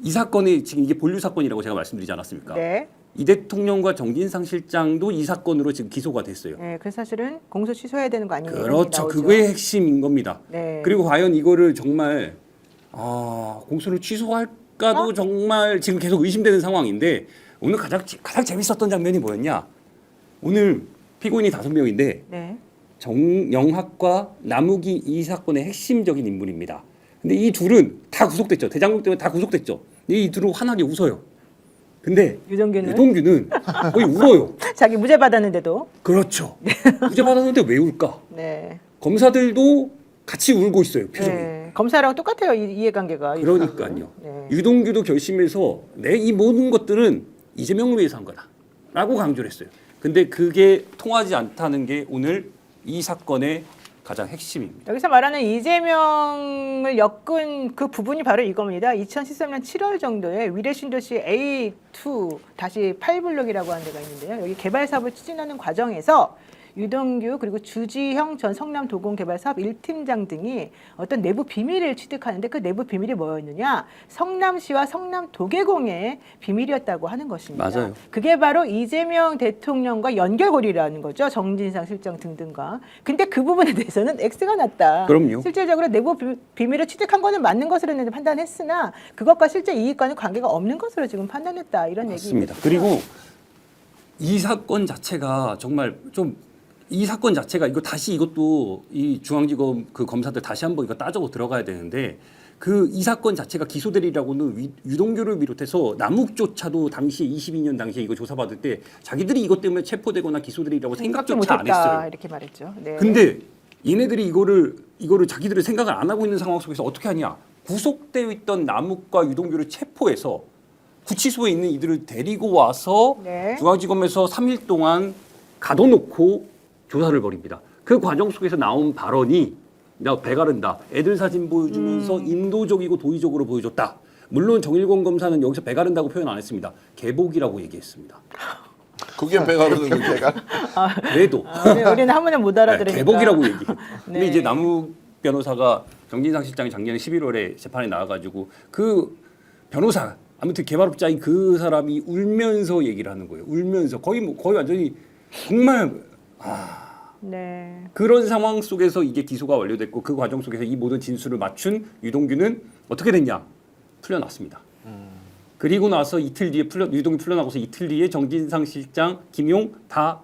이 사건이 지금 이게 본류 사건이라고 제가 말씀드리지 않았습니까? 네. 이 대통령과 정진상 실장도 이 사건으로 지금 기소가 됐어요. 네, 그 사실은 공소 취소해야 되는 거 아니냐? 그렇죠. 그게 핵심인 겁니다. 네. 그리고 과연 이거를 정말 공소를 취소할까도 정말 지금 계속 의심되는 상황인데 오늘 가장 재밌었던 장면이 뭐였냐? 오늘 피고인이 5명인데 네. 정영학과 남욱이 이 사건의 핵심적인 인물입니다. 근데 이 둘은 다 구속됐죠. 대장동 때문에 다 구속됐죠. 근데 이 둘은 환하게 웃어요. 근데 유동규는 거의 울어요. 자기 무죄 받았는데도. 그렇죠. 무죄 받았는데 왜 울까? 네. 검사들도 같이 울고 있어요. 표정이. 네. 검사랑 똑같아요. 이해관계가. 그러니까요. 네. 유동규도 결심해서 이 모든 것들은 이재명을 위해서 한 거다라고 강조를 했어요. 근데 그게 통하지 않다는 게 오늘 이 사건의 가장 핵심입니다. 여기서 말하는 이재명을 엮은 그 부분이 바로 이겁니다. 2013년 7월 정도에 위례신도시 A2-8블록이라고 하는 데가 있는데요. 여기 개발 사업을 추진하는 과정에서 유동규 그리고 주지형 전 성남도공개발사업 1팀장 등이 어떤 내부 비밀을 취득하는데 그 내부 비밀이 뭐였느냐? 성남시와 성남도계공의 비밀이었다고 하는 것입니다. 맞아요. 그게 바로 이재명 대통령과 연결고리라는 거죠. 정진상 실장 등등과. 근데 그 부분에 대해서는 X가 났다. 그럼요. 실질적으로 내부 비밀을 취득한 거는 맞는 것으로 판단했으나 그것과 실제 이익과는 관계가 없는 것으로 지금 판단했다. 이런 맞습니다. 얘기입니다. 그리고 이 사건 자체가 정말 이 사건 자체가 이것도 이 중앙지검 그 검사들 다시 한번 이거 따져고 들어가야 되는데 이 사건 자체가 기소되리라고는 유동규를 비롯해서 남욱조차도 당시에 22년 당시에 이거 조사받을 때 자기들이 이것 때문에 체포되거나 기소되리라고 생각조차 안 했어요. 이렇게 말했죠. 네. 근데 얘네들이 이거를 자기들이 생각을 안 하고 있는 상황 속에서 어떻게 하냐? 구속되어 있던 남욱과 유동규를 체포해서 구치소에 있는 이들을 데리고 와서 네. 중앙지검에서 3일 동안 가둬놓고 조사를 벌입니다. 그 과정 속에서 나온 발언이 나 배가른다. 애들 사진 보여주면서 인도적이고 도의적으로 보여줬다. 물론 정일권 검사는 여기서 배가른다고 표현 안 했습니다. 개복이라고 얘기했습니다. 그게 배가르는 거죠. 그래도 우리는 한 번에 못 알아들으니까. 개복이라고 얘기해. 근데 네. 이제 남욱 변호사가 정진상 실장이 작년 11월에 재판에 나와가지고 그 변호사 아무튼 개발업자인 그 사람이 울면서 얘기를 하는 거예요. 울면서 거의 완전히 정말 네. 그런 상황 속에서 이게 기소가 완료됐고 그 과정 속에서 이 모든 진술을 맞춘 유동규는 어떻게 됐냐? 풀려났습니다. 그리고 나서 이틀 뒤에 유동규 풀려나고서 이틀 뒤에 정진상 실장, 김용 다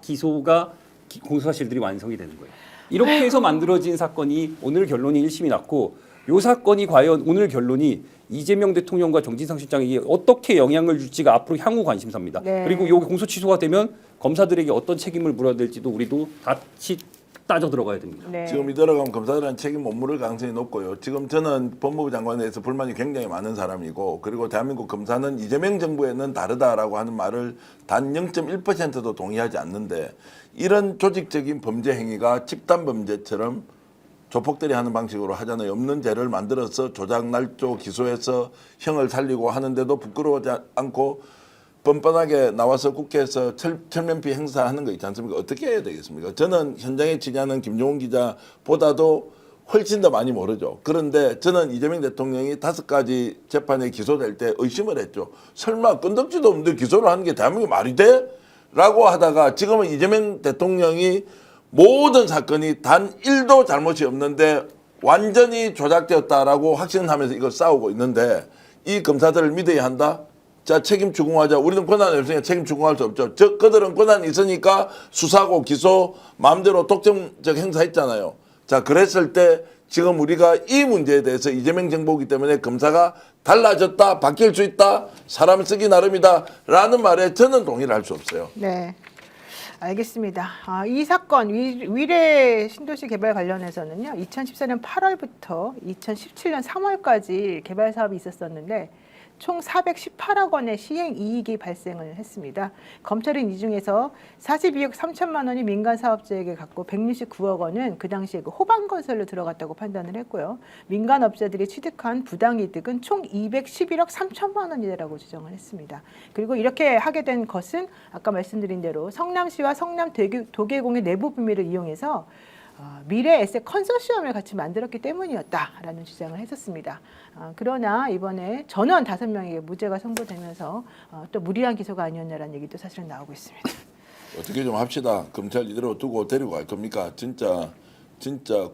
공소사실들이 완성이 되는 거예요. 이렇게 해서 만들어진 사건이 오늘 결론이 1심이 났고 이 사건이 과연 오늘 결론이 이재명 대통령과 정진상 실장에게 어떻게 영향을 줄지가 앞으로 향후 관심사입니다. 네. 그리고 여기 공소 취소가 되면 검사들에게 어떤 책임을 물어야 될지도 우리도 같이 따져 들어가야 됩니다. 네. 지금 이대로가면 검사들은 책임 못 물을 가능성이 높고요. 지금 저는 법무부 장관에 대해서 불만이 굉장히 많은 사람이고 그리고 대한민국 검사는 이재명 정부에는 다르다라고 하는 말을 단 0.1%도 동의하지 않는데 이런 조직적인 범죄 행위가 집단 범죄처럼 조폭들이 하는 방식으로 하잖아요. 없는 죄를 만들어서 조작, 날조, 기소해서 형을 살리고 하는데도 부끄러워하지 않고 뻔뻔하게 나와서 국회에서 철면피 행사하는 거 있지 않습니까? 어떻게 해야 되겠습니까? 저는 현장에 취재하는 김종훈 기자보다도 훨씬 더 많이 모르죠. 그런데 저는 이재명 대통령이 5가지 재판에 기소될 때 의심을 했죠. 설마 건덕지도 없는데 기소를 하는 게 대한민국에 말이 돼? 라고 하다가 지금은 이재명 대통령이 모든 사건이 단 1도 잘못이 없는데 완전히 조작되었다라고 확신하면서 이걸 싸우고 있는데 이 검사들을 믿어야 한다? 자, 책임 추궁하자. 우리는 권한이 없으니까 책임 추궁할 수 없죠. 그들은 권한이 있으니까 수사고 기소 마음대로 독점적 행사했잖아요. 자, 그랬을 때 지금 우리가 이 문제에 대해서 이재명 정부이기 때문에 검사가 달라졌다, 바뀔 수 있다, 사람 쓰기 나름이다 라는 말에 저는 동의를 할 수 없어요. 네. 알겠습니다. 이 사건 위례 신도시 개발 관련해서는요. 2014년 8월부터 2017년 3월까지 개발 사업이 있었었는데 총 418억 원의 시행 이익이 발생을 했습니다. 검찰은 이 중에서 42억 3천만 원이 민간 사업자에게 갔고 169억 원은 그 당시에 그 호반건설로 들어갔다고 판단을 했고요. 민간 업자들이 취득한 부당이득은 총 211억 3천만 원이라고 지정을 했습니다. 그리고 이렇게 하게 된 것은 아까 말씀드린 대로 성남시와 성남도계공의 내부 비밀을 이용해서 미래에셋 컨소시엄을 같이 만들었기 때문이었다라는 주장을 했었습니다. 그러나 이번에 전원 5명에게 무죄가 선고되면서 또 무리한 기소가 아니었냐라는 얘기도 사실은 나오고 있습니다. 어떻게 좀 합시다. 검찰 이대로 두고 데리고 갈 겁니까? 진짜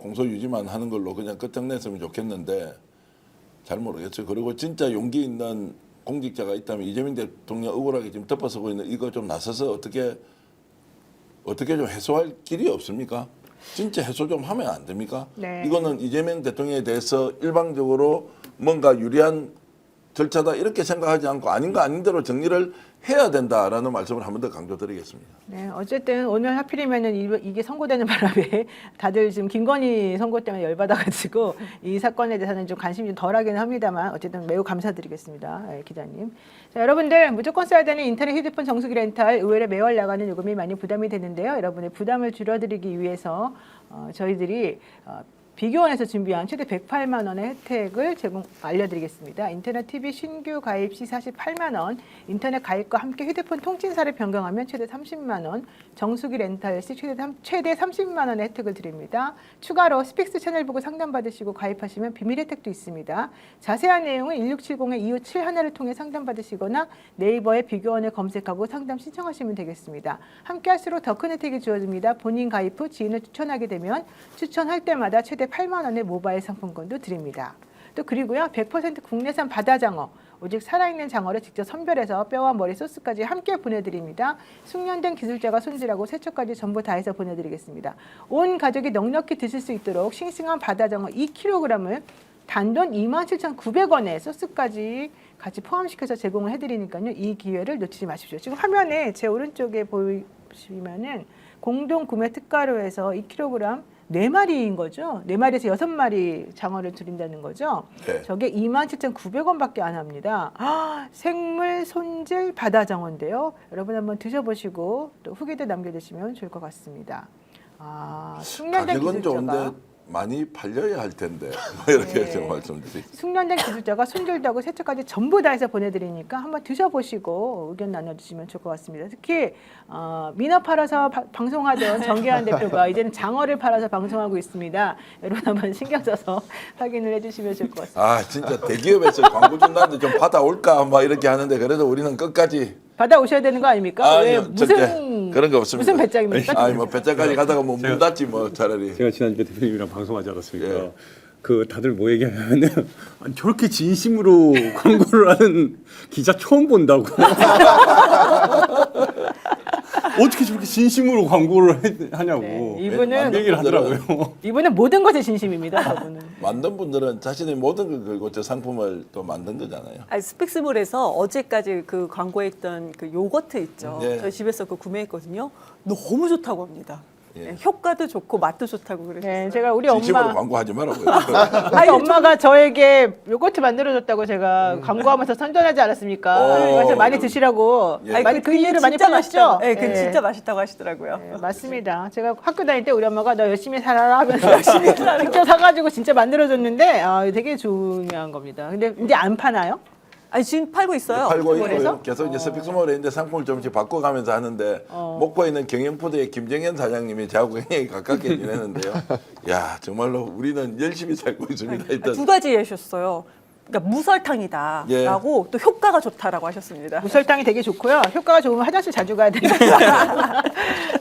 공소 유지만 하는 걸로 그냥 끝장냈으면 좋겠는데 잘 모르겠어요. 그리고 진짜 용기 있는 공직자가 있다면 이재명 대통령 억울하게 지금 덮어서고 있는 이거 좀 나서서 어떻게 좀 해소할 길이 없습니까? 진짜 해소 좀 하면 안 됩니까? 네. 이거는 이재명 대통령에 대해서 일방적으로 뭔가 유리한 절차다 이렇게 생각하지 않고 아닌 거 아닌 대로 정리를 해야 된다라는 말씀을 한 번 더 강조드리겠습니다. 네, 어쨌든 오늘 하필이면은 이게 선고되는 바람에 다들 지금 김건희 선고 때문에 열받아가지고 이 사건에 대해서는 좀 관심이 좀 덜하긴 합니다만 어쨌든 매우 감사드리겠습니다, 기자님. 자, 여러분들 무조건 써야 되는 인터넷 휴대폰 정수기 렌탈 의외로 매월 나가는 요금이 많이 부담이 되는데요. 여러분의 부담을 줄여드리기 위해서 저희들이 비교원에서 준비한 최대 108만 원의 혜택을 알려드리겠습니다. 인터넷 TV 신규 가입 시 48만 원, 인터넷 가입과 함께 휴대폰 통신사를 변경하면 최대 30만 원, 정수기 렌탈 시 최대 30만 원의 혜택을 드립니다. 추가로 스픽스 채널 보고 상담받으시고 가입하시면 비밀 혜택도 있습니다. 자세한 내용은 1670-2571을 통해 상담받으시거나 네이버에 비교원을 검색하고 상담 신청하시면 되겠습니다. 함께 할수록 더 큰 혜택이 주어집니다. 본인 가입 후 지인을 추천하게 되면 추천할 때마다 최대 8만 원의 모바일 상품권도 드립니다. 또 그리고요 100% 국내산 바다장어, 오직 살아있는 장어를 직접 선별해서 뼈와 머리 소스까지 함께 보내드립니다. 숙련된 기술자가 손질하고 세척까지 전부 다 해서 보내드리겠습니다. 온 가족이 넉넉히 드실 수 있도록 싱싱한 바다장어 2kg을 단돈 27,900원에 소스까지 같이 포함시켜서 제공을 해드리니까요. 이 기회를 놓치지 마십시오. 지금 화면에 제 오른쪽에 보시면은 공동 구매 특가로 해서 2kg 4마리인 거죠. 4마리에서 6마리 장어를 드린다는 거죠. 네. 저게 27,900원밖에 안 합니다. 생물 손질 바다장어인데요. 여러분 한번 드셔보시고 또 후기도 남겨주시면 좋을 것 같습니다. 숙련된 가격은 좋은데 기술자가 많이 팔려야 할 텐데 뭐 이렇게 네. 좀 말씀드리겠습니다. 숙련된 기술자가 손질도 하고 세척까지 전부 다 해서 보내드리니까 한번 드셔보시고 의견 나눠주시면 좋을 것 같습니다. 특히 민어 팔아서 방송하던 정계환 대표가 이제는 장어를 팔아서 방송하고 있습니다. 여러분 한번 신경 써서 확인을 해주시면 좋을 것 같습니다. 진짜 대기업에서 광고 준다는데 좀 받아올까 막 이렇게 하는데 그래도 우리는 끝까지 받아오셔야 되는 거 아닙니까? 왜 무슨 그런 거 없습니다. 무슨 배짱입니까? 뭐 배짱까지 가다가 뭐 문 닫지 뭐 차라리. 제가 지난주에 대표님이랑 방송하지 않았습니까? 예. 그 다들 뭐 얘기하냐면은 아니, 저렇게 진심으로 광고를 하는 기자 처음 본다고. 어떻게 저렇게 진심으로 광고를 하냐고. 네, 얘기를 하더라고요. 이분은 모든 것에 진심입니다. 저분은. 만든 분들은 자신의 모든 걸 걸고 저 상품을 또 만든 거잖아요. 스픽스몰에서 어제까지 그 광고했던 그 요거트 있죠. 네. 저희 집에서 그 구매했거든요. 너무 좋다고 합니다. 예. 효과도 좋고 맛도 좋다고 그랬어요. 네, 제가 우리 진심으로 엄마 광고하지 말라고요. 우리 엄마가 저에게 요거트 만들어줬다고 제가 광고하면서 선전하지 않았습니까? 그래서 많이 드시라고 예. 많이 그 이유를 많이 진짜 풀었죠. 맛있다고. 네, 그 예. 진짜 맛있다고 하시더라고요. 네, 맞습니다. 제가 학교 다닐 때 우리 엄마가 너 열심히 살아라 하면서 열심히 직접 사가지고 진짜 만들어줬는데 되게 중요한 겁니다. 근데 이제 안 파나요? 아니 지금 팔고 있어요. 팔고 스픽스몰에서? 있고요. 계속 이제 스픽스몰에 있는데 상품을 조금씩 바꿔가면서 하는데 목포에 있는 경영푸드의 김정현 사장님이 저하고 굉장히 가깝게 지내는데요. 야 정말로 우리는 열심히 살고 있습니다. 일단 두 가지 하셨어요. 그러니까 무설탕이다라고 또 효과가 좋다라고 하셨습니다. 무설탕이 되게 좋고요. 효과가 좋으면 화장실 자주 가야 된다.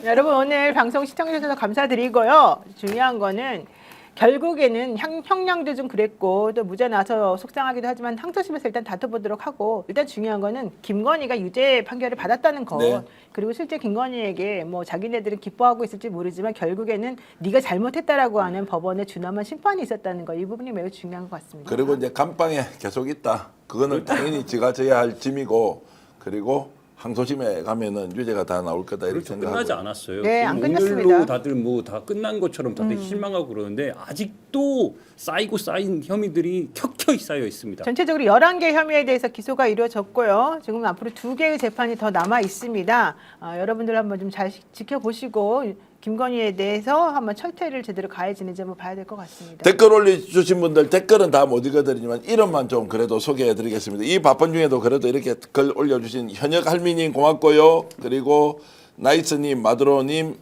여러분 오늘 방송 시청해주셔서 감사드리고요. 중요한 거는 결국에는 형량도 좀 그랬고 또 무죄 나서 속상하기도 하지만 항소심에서 일단 다퉈보도록 하고 일단 중요한 거는 김건희가 유죄 판결을 받았다는 거 네. 그리고 실제 김건희에게 뭐 자기네들은 기뻐하고 있을지 모르지만 결국에는 네가 잘못했다라고 하는 법원의 준엄한 심판이 있었다는 거 이 부분이 매우 중요한 것 같습니다. 그리고 이제 감방에 계속 있다. 그거는 당연히 지가 져야 할 짐이고 그리고 항소심에 가면은 유죄가 다 나올 거다 이렇게 그렇죠. 생각하고. 끝나지 않았어요. 네, 지금 안 오늘로 끝났습니다. 다들 뭐 다 끝난 것처럼 다들 실망하고 그러는데 아직도 쌓이고 쌓인 혐의들이 켜켜이 쌓여 있습니다. 전체적으로 11개 혐의에 대해서 기소가 이루어졌고요. 지금 앞으로 2개의 재판이 더 남아 있습니다. 여러분들 한번 좀 잘 지켜보시고 김건희에 대해서 한번 철퇴를 제대로 가해지는지 한번 봐야 될 것 같습니다. 댓글 올려주신 분들 댓글은 다 못 읽어드리지만 이름만 좀 그래도 소개해드리겠습니다. 이 바쁜 중에도 그래도 이렇게 글 올려주신 현역 할미님 고맙고요. 그리고 나이스님, 마드로님,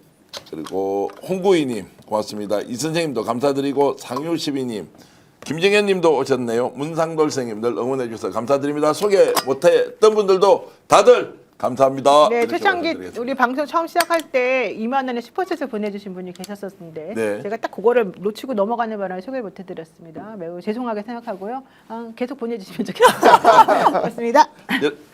그리고 홍구이님 고맙습니다. 이 선생님도 감사드리고 상유시비님, 김정현님도 오셨네요. 문상돌생님 늘 응원해 주셔서 감사드립니다. 소개 못했던 분들도 다들 감사합니다. 네, 이렇게 최창기 말씀드리겠습니다. 우리 방송 처음 시작할 때 2만 원의 슈퍼챗을 보내주신 분이 계셨었는데 네. 제가 딱 그거를 놓치고 넘어가는 바람에 소개를 못해드렸습니다. 매우 죄송하게 생각하고요. 계속 보내주시면 좋겠습니다. 고맙습니다. 여-